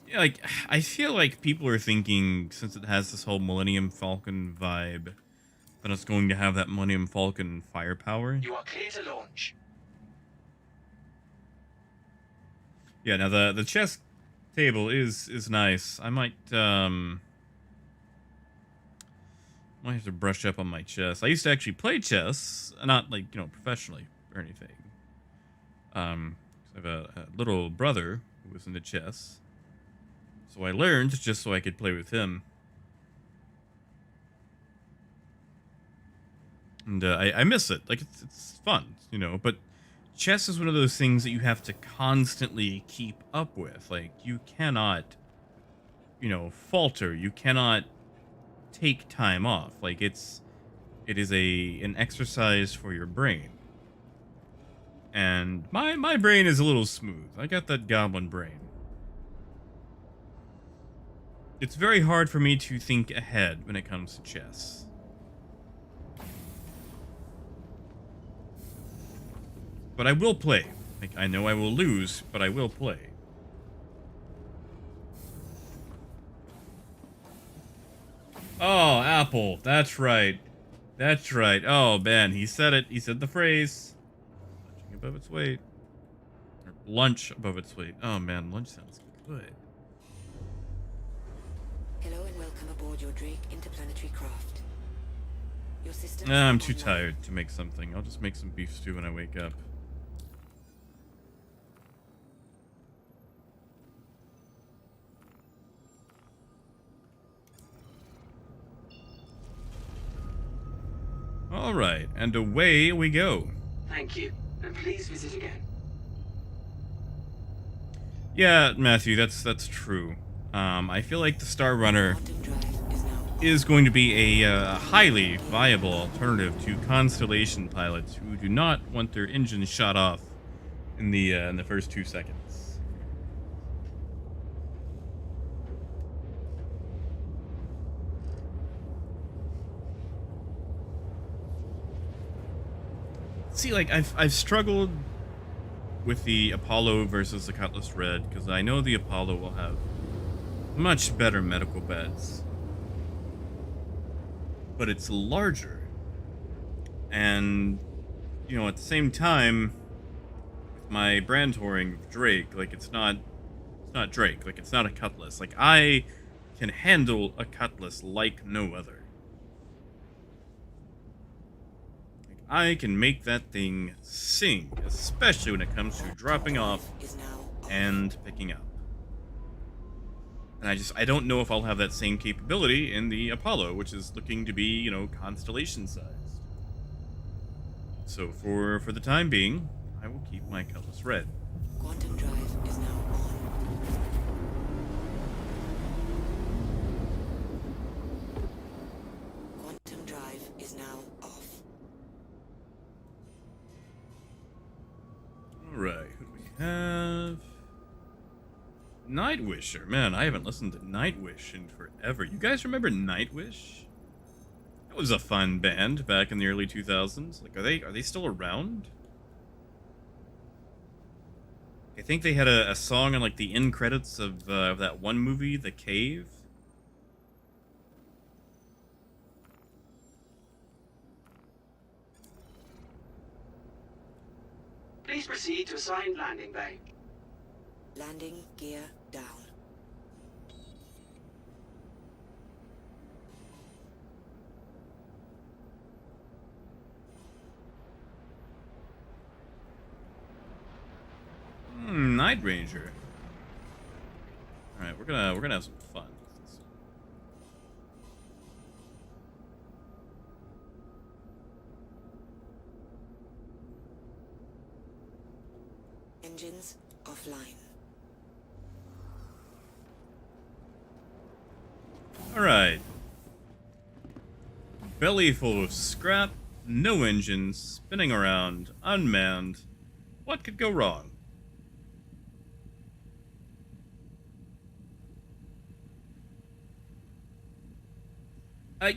Speaker 1: Yeah, like I feel like people are thinking, since it has this whole Millennium Falcon vibe, that it's going to have that Millennium Falcon firepower.
Speaker 3: You are clear to launch.
Speaker 1: Yeah, now the chess table is nice. I might have to brush up on my chess. I used to actually play chess, not like, professionally or anything. I have a little brother who was into chess. So I learned just so I could play with him. And I miss it. Like, it's fun, but chess is one of those things that you have to constantly keep up with. Like, you cannot, falter. You cannot take time off. Like, it is an exercise for your brain. And my brain is a little smooth. I got that goblin brain. It's very hard for me to think ahead when it comes to chess. But I will play. Like, I know I will lose, but I will play. Oh, Apple. That's right. That's right. Oh, man. He said it. He said the phrase. Lunching above its weight. Or lunch above its weight. Oh, man. Lunch sounds good.
Speaker 2: Hello and welcome aboard your Drake interplanetary craft. Your systems
Speaker 1: I'm
Speaker 2: are
Speaker 1: too
Speaker 2: online.
Speaker 1: tired to make something. I'll just make some beef stew when I wake up. All right, and away we go.
Speaker 6: Thank you, and please visit again.
Speaker 1: Yeah, Matthew, that's true. I feel like the Star Runner
Speaker 2: Quantum drive is now
Speaker 1: is going to be a highly viable alternative to Constellation pilots who do not want their engines shut off in the first 2 seconds. See, like I've struggled with the Apollo versus the Cutlass Red because I know the Apollo will have much better medical beds, but it's larger, and at the same time, with my brand touring of Drake, like it's not Drake, like it's not a Cutlass. Like I can handle a Cutlass like no other. I can make that thing sing, especially when it comes to dropping off
Speaker 2: is now off.
Speaker 1: and picking up. And I don't know if I'll have that same capability in the Apollo, which is looking to be, constellation sized. So for the time being, I will keep my Cutlass Red.
Speaker 2: Quantum drive is now on. Quantum drive is now off.
Speaker 1: Alright, who do we have? Nightwisher. Man, I haven't listened to Nightwish in forever. You guys remember Nightwish? That was a fun band back in the early 2000s. Like, are they still around? I think they had a song on like the end credits of that one movie, The Cave.
Speaker 6: Please proceed to assigned landing bay.
Speaker 2: Landing gear down.
Speaker 1: Night Ranger. All right, we're gonna have some fun with this.
Speaker 2: Engines offline.
Speaker 1: All right. Belly full of scrap, no engines, spinning around, unmanned. What could go wrong?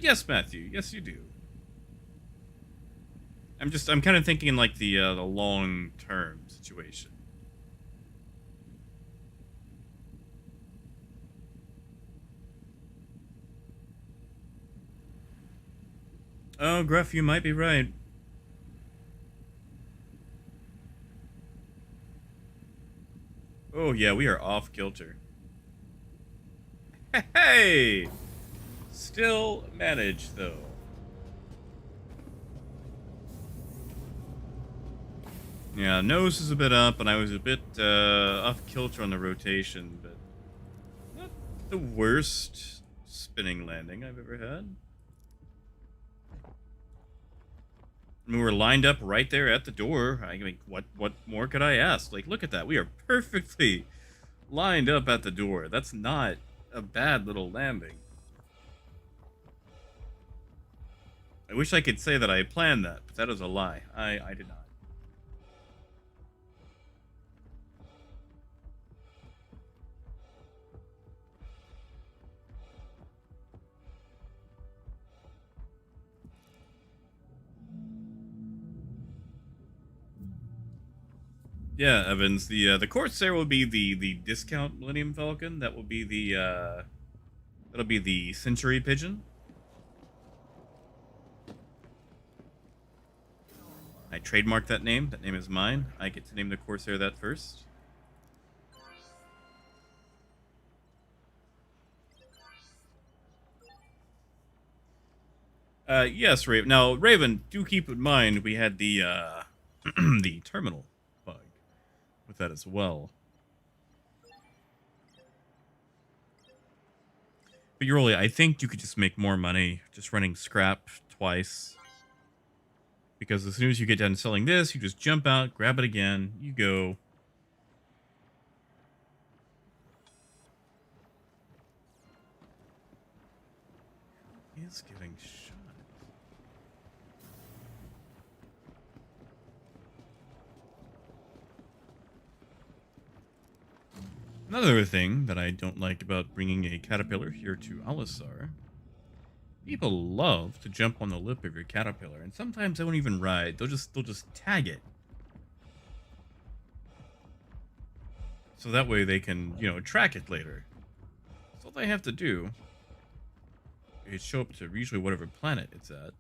Speaker 1: Yes, Matthew. Yes, you do. I'm kind of thinking like the long term situation. Oh, Gruff, you might be right. Oh yeah, we are off kilter. Hey, still managed though. Yeah, nose is a bit up, and I was a bit off kilter on the rotation, but not the worst spinning landing I've ever had. And we were lined up right there at the door. I mean, what more could I ask? Like, look at that. We are perfectly lined up at the door. That's not a bad little landing. I wish I could say that I planned that, but that is a lie. I did not. Yeah, Evans. The Corsair will be the discount Millennium Falcon. That will be the that'll be the Century Pigeon. I trademarked that name. That name is mine. I get to name the Corsair that first. Yes, Raven. Now, Raven, do keep in mind we had the the terminal bug with that as well. But Yuroli, I think you could just make more money just running scrap twice. Because as soon as you get done selling this, you just jump out, grab it again, you go. He is getting shot. Another thing that I don't like about bringing a caterpillar here to Alisar, people love to jump on the lip of your caterpillar, and sometimes they won't even ride. They'll just tag it. So that way they can, track it later. That's all they have to do. It show up to usually whatever planet it's at.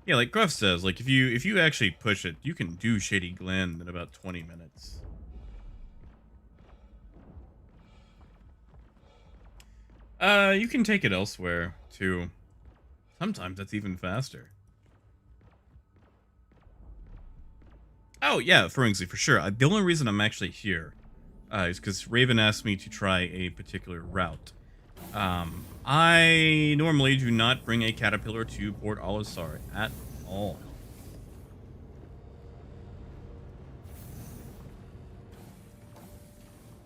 Speaker 1: Yeah, like Gruff says, like if you actually push it, you can do Shady Glen in about 20 minutes. You can take it elsewhere too. Sometimes that's even faster. Oh yeah, Ferengsley, for sure. The only reason I'm actually here is because Raven asked me to try a particular route. I normally do not bring a caterpillar to Port Olisar at all.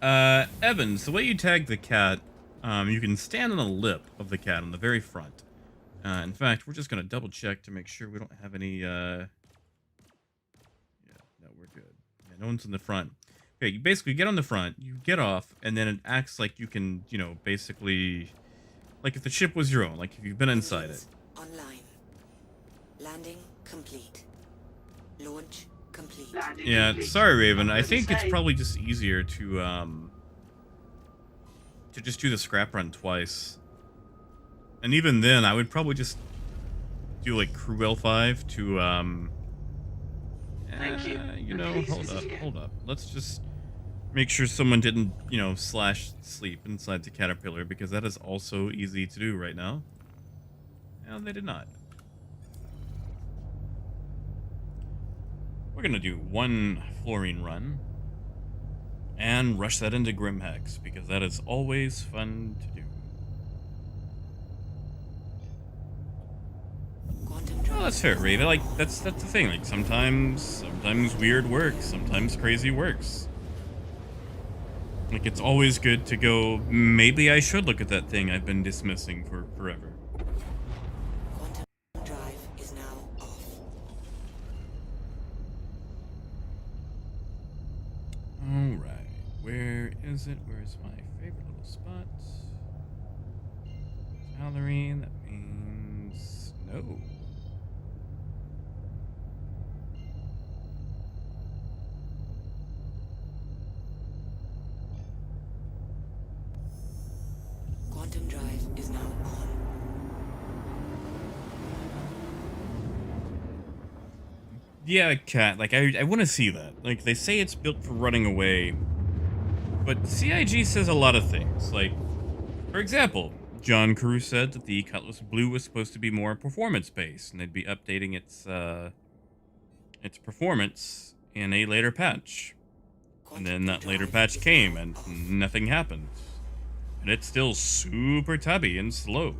Speaker 1: Evans, the way you tag the cat, you can stand on the lip of the cat on the very front. In fact, we're just going to double check to make sure we don't have any, yeah, no, we're good. Yeah, no one's in the front. Okay, you basically get on the front, you get off, and then it acts like you can, basically, like if the ship was your own, like if you've been inside it.
Speaker 2: Online. Landing complete. Launch complete.
Speaker 6: Landing
Speaker 1: Yeah,
Speaker 6: complete.
Speaker 1: sorry, Raven. I
Speaker 6: What does it
Speaker 1: think it's
Speaker 6: say?
Speaker 1: probably just easier to just do the scrap run twice. And even then, I would probably just do like Crew L5 to
Speaker 6: Thank you. Please visit again.
Speaker 1: hold up. Let's just make sure someone didn't, slash sleep inside the caterpillar, because that is also easy to do right now. And they did not. We're gonna do one fluorine run and rush that into Grimhex, because that is always fun to do.
Speaker 2: Quantum
Speaker 1: Well, that's fair, Raven. Like that's the thing. Like sometimes weird works, sometimes crazy works. Like it's always good to go, maybe I should look at that thing I've been dismissing for forever.
Speaker 2: Quantum drive is now off.
Speaker 1: is it? Where's my favorite little spot? Valorine, that means no.
Speaker 2: Quantum drive is now on.
Speaker 1: Yeah, cat. Like, I want to see that. Like, they say it's built for running away, but CIG says a lot of things. Like, for example, John Carew said that the Cutlass Blue was supposed to be more performance-based, and they'd be updating its performance in a later patch. And then that later patch came, and nothing happened. And it's still super tubby and slow.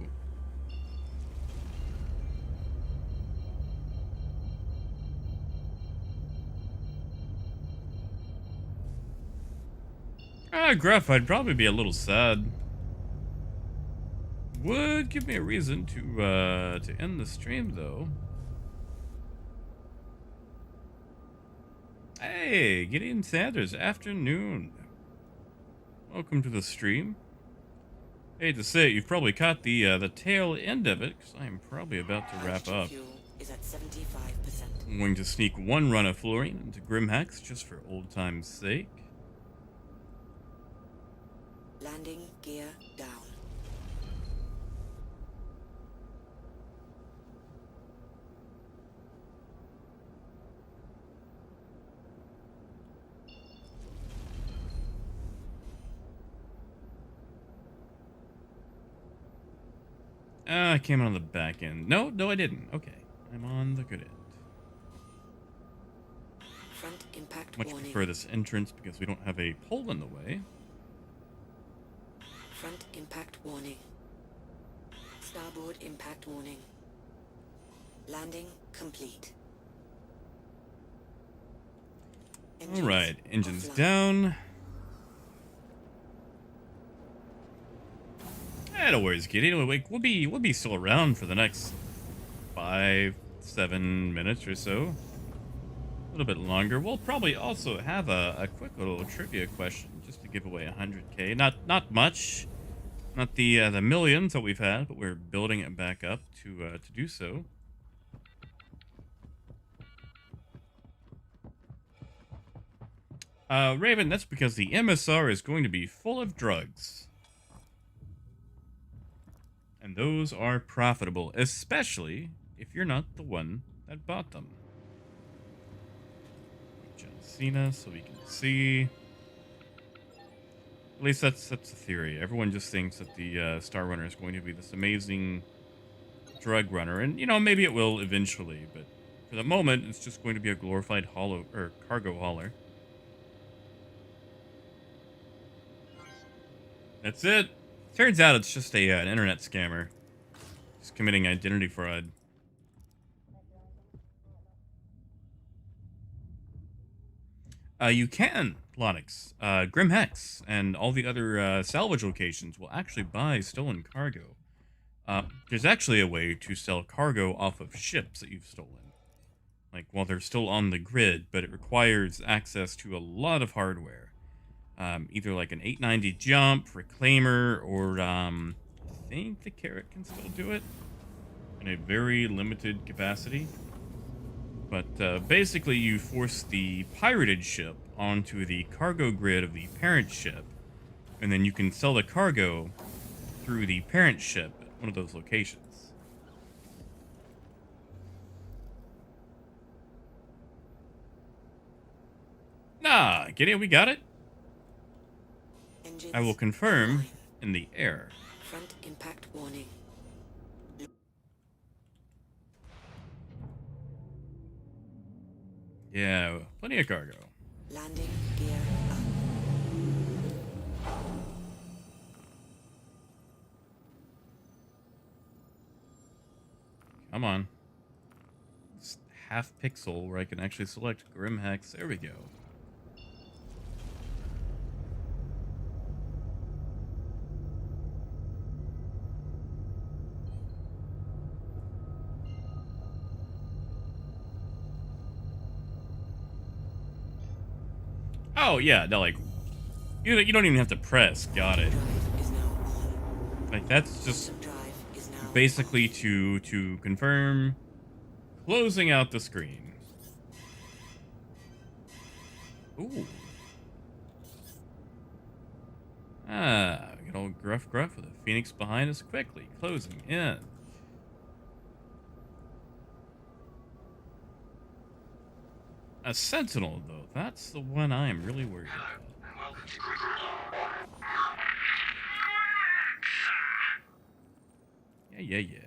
Speaker 1: Gruff, I'd probably be a little sad. Would give me a reason to end the stream, though. Hey, Gideon Sanders, afternoon. Welcome to the stream. Hate to say it, you've probably caught the tail end of it, because I'm probably about to wrap up.
Speaker 2: Fuel is at 75%.
Speaker 1: I'm going to sneak one run of fluorine into Grimhex just for old time's sake.
Speaker 2: Landing gear down.
Speaker 1: I came on the back end. No, I didn't. Okay. I'm on the good end.
Speaker 2: Front impact
Speaker 1: Much
Speaker 2: warning.
Speaker 1: prefer this entrance because we don't have a pole in the way.
Speaker 2: Front impact warning. Starboard impact warning. Landing complete.
Speaker 1: Alright, engines
Speaker 2: offline.
Speaker 1: down. No worries, Gideon. We'll be still around for the next 5-7 minutes or so. A little bit longer. We'll probably also have a quick little trivia question just to give away 100K. Not much, not the millions that we've had, but we're building it back up to do so. Raven, that's because the MSR is going to be full of drugs. And those are profitable, especially if you're not the one that bought them. John Cena, so we can see. At least that's the theory. Everyone just thinks that the Star Runner is going to be this amazing drug runner, and you know maybe it will eventually, but for the moment, it's just going to be a glorified cargo hauler. That's it. Turns out it's just an internet scammer. Just committing identity fraud. You can, Lonix. Grimhex and all the other salvage locations will actually buy stolen cargo. There's actually a way to sell cargo off of ships that you've stolen. Like, while they're still on the grid, but it requires access to a lot of hardware. Either like an 890 jump, reclaimer, or I think the carrot can still do it in a very limited capacity. But basically, you force the pirated ship onto the cargo grid of the parent ship, and then you can sell the cargo through the parent ship at one of those locations. Nah, get it? We got it?
Speaker 2: Engines
Speaker 1: I will confirm
Speaker 2: online.
Speaker 1: in the air.
Speaker 2: Front impact warning.
Speaker 1: Yeah, plenty of cargo.
Speaker 2: Landing gear up.
Speaker 1: Come on. It's half pixel where I can actually select Grimhex. There we go. Oh, yeah, no, like, You don't even have to press. Got it.
Speaker 2: Drive is now on.
Speaker 1: Like that's just
Speaker 2: Quantum drive is now
Speaker 1: basically
Speaker 2: off.
Speaker 1: to confirm closing out the screen. Ooh. Ah, good old gruff gruff with a phoenix behind us quickly closing in. A sentinel though, that's the one I am really worried about. Yeah, yeah, yeah.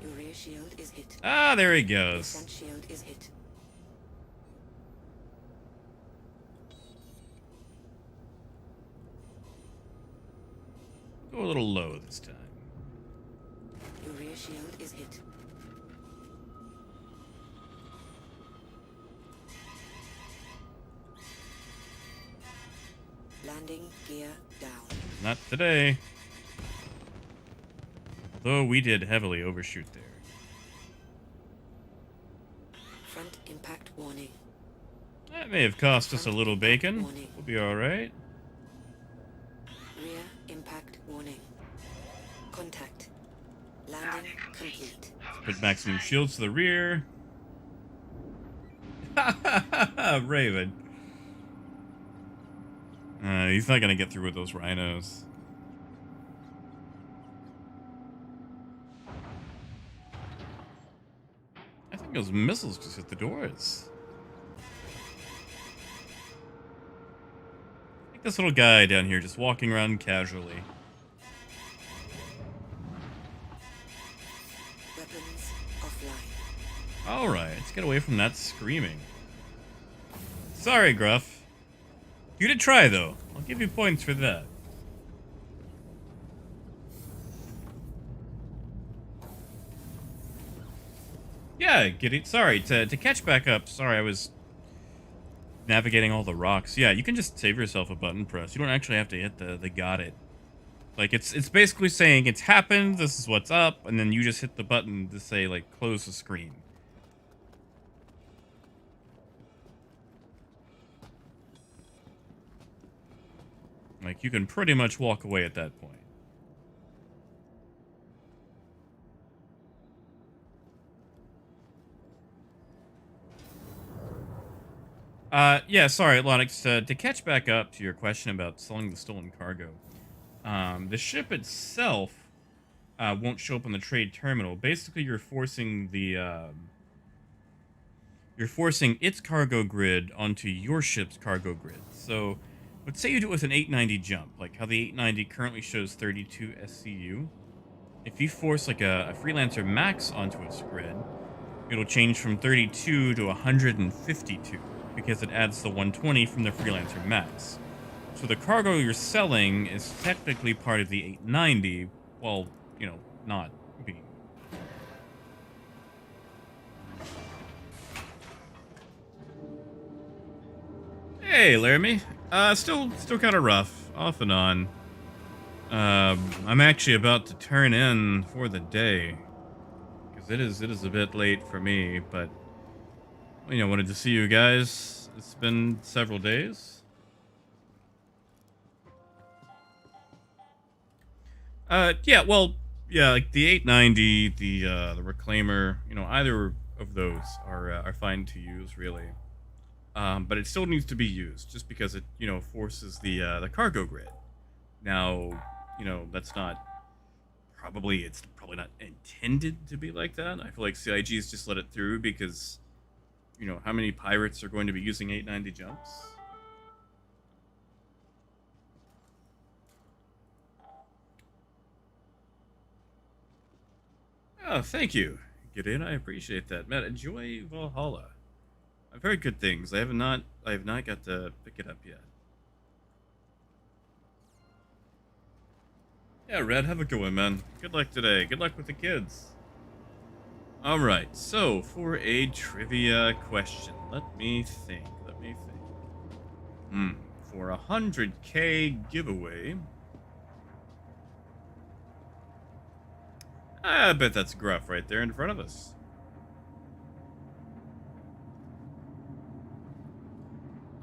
Speaker 2: Your rear shield is hit.
Speaker 1: Ah, there he
Speaker 2: Your
Speaker 1: goes.
Speaker 2: front shield is hit.
Speaker 1: Go a little low this time.
Speaker 2: Your rear shield is hit. Landing gear down.
Speaker 1: Not today. Though we did heavily overshoot there.
Speaker 2: Front impact warning.
Speaker 1: That may have cost us a little bacon. We'll be alright.
Speaker 2: Rear impact warning. Contact. Landing complete.
Speaker 1: Put maximum shields to the rear. Raven. He's not gonna get through with those rhinos. I think those missiles just hit the doors. I think this little guy down here just walking around casually.
Speaker 2: Weapons offline.
Speaker 1: Alright, let's get away from that screaming. Sorry, Gruff. You did try, though. I'll give you points for that. Yeah, get it. Sorry, to catch back up. Sorry, I was navigating all the rocks. Yeah, you can just save yourself a button press. You don't actually have to hit the got it. Like, it's basically saying it's happened, this is what's up, and then you just hit the button to say, like, close the screen. Like, you can pretty much walk away at that point. Yeah, sorry, Lonix, to catch back up to your question about selling the stolen cargo. The ship itself won't show up on the trade terminal. Basically, you're forcing its cargo grid onto your ship's cargo grid. So, let's say you do it with an 890 jump, like how the 890 currently shows 32 SCU. If you force like a Freelancer Max onto its grid, it'll change from 32 to 152 because it adds the 120 from the Freelancer Max. So the cargo you're selling is technically part of the 890, while, you know, not being. Hey, Laramie. Still kind of rough, off and on. I'm actually about to turn in for the day, because it is a bit late for me. But you know, wanted to see you guys. It's been several days. Yeah, well, yeah, like the 890, the Reclaimer, you know, either of those are fine to use, really. But it still needs to be used, just because it, you know, forces the cargo grid. Now, you know, it's probably not intended to be like that. I feel like CIG's just let it through because, you know, how many pirates are going to be using 890 jumps? Oh, thank you, Gideon. I appreciate that. Man, enjoy Valhalla. I've heard good things. I have not got to pick it up yet. Yeah, Red, have a good one, man. Good luck today. Good luck with the kids. Alright, so for a trivia question, let me think. For a 100K giveaway, I bet that's Gruff right there in front of us.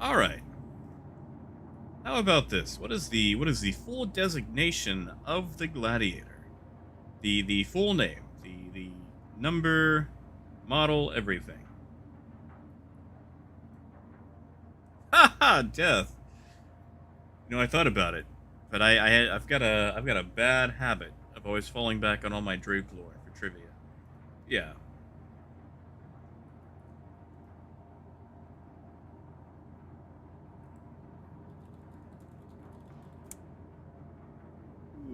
Speaker 1: All right. How about this? What is the full designation of the gladiator? The full name, the number, model, everything. Haha, death. You know, I thought about it, but I've got a bad habit of always falling back on all my Drake lore for trivia. Yeah.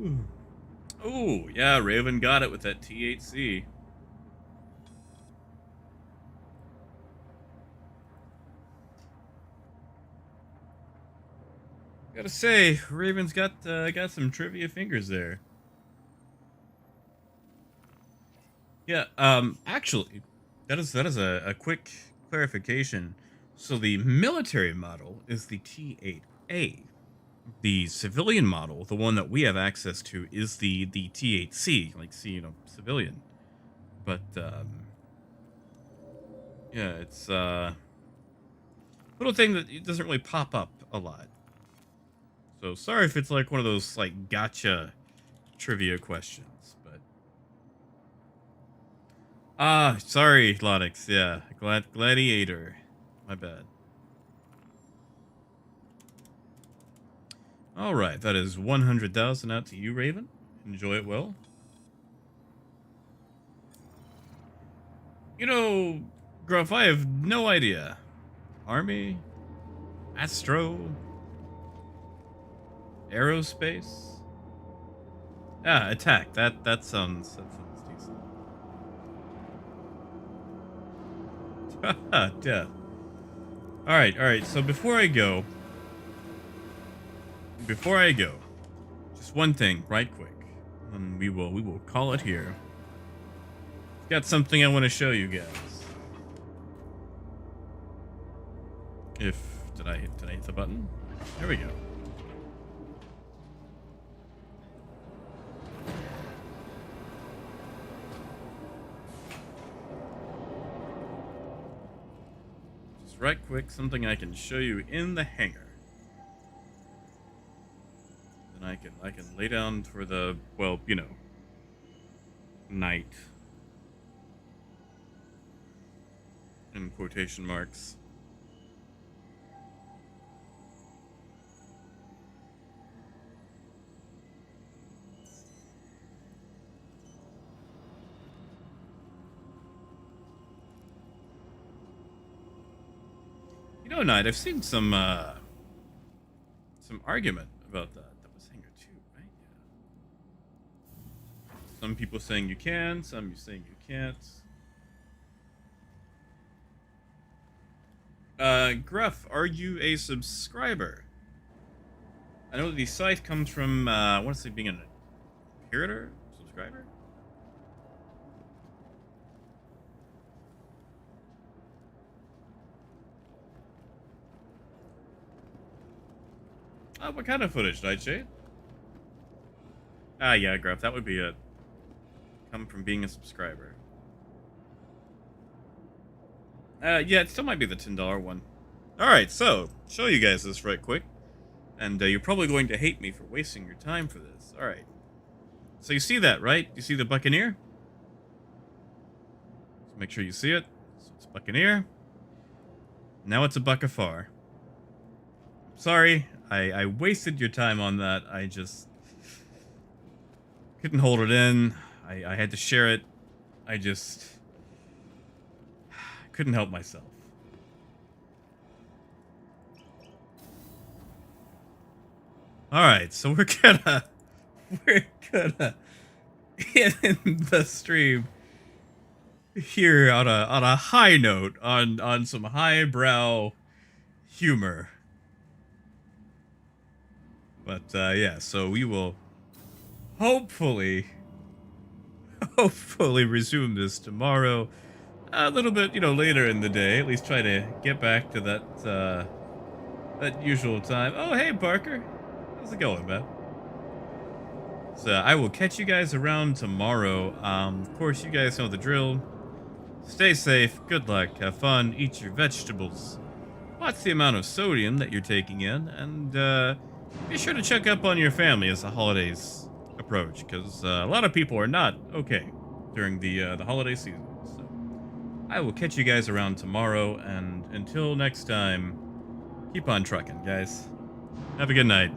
Speaker 1: Ooh. Ooh, yeah, Raven got it with that THC. Gotta say, Raven's got some trivia fingers there. Yeah, actually, that is a quick clarification. So the military model is the T8A. The civilian model, the one that we have access to, is the THC, like C, civilian. But yeah, it's little thing that it doesn't really pop up a lot. So sorry if it's like one of those like gotcha trivia questions, but sorry, Lodix. Yeah, gladiator. My bad. All right, that is 100,000 out to you, Raven. Enjoy it well. You know, Gruff, I have no idea. Army, Astro, aerospace. Ah, attack. That sounds decent. Death. All right. So before I go, just one thing, right quick, and we will call it here. Got something I want to show you guys. Did I hit the button? There we go. Just right quick, something I can show you in the hangar. Then I can lay down for the, well, night. In quotation marks. Knight, I've seen some argument about that. That was Hangar 2, right? Yeah. Some people saying you can, some you saying you can't. Gruff, are you a subscriber? I know the site comes from, I want to say being an imperator subscriber? What kind of footage, Nightshade? Ah, yeah, Gruff, that would be it. Come from being a subscriber. Yeah, it still might be the $10 one. Alright, so, show you guys this right quick. And you're probably going to hate me for wasting your time for this. Alright. So you see that, right? You see the Buccaneer? So make sure you see it. So it's Buccaneer. Now it's a Buckafar. Sorry, I wasted your time on that. I just couldn't hold it in. I had to share it. I just couldn't help myself. All right, so we're gonna end the stream here on a high note, on some highbrow humor. But yeah, so we will hopefully resume this tomorrow, a little bit, later in the day. At least try to get back to that usual time. Oh, hey, Parker, how's it going, man? So I will catch you guys around tomorrow. Of course, you guys know the drill. Stay safe, good luck, have fun, eat your vegetables. Watch the amount of sodium that you're taking in, and be sure to check up on your family as the holidays approach, because a lot of people are not okay during the holiday season. So I will catch you guys around tomorrow, and until next time, keep on trucking, guys. Have a good night.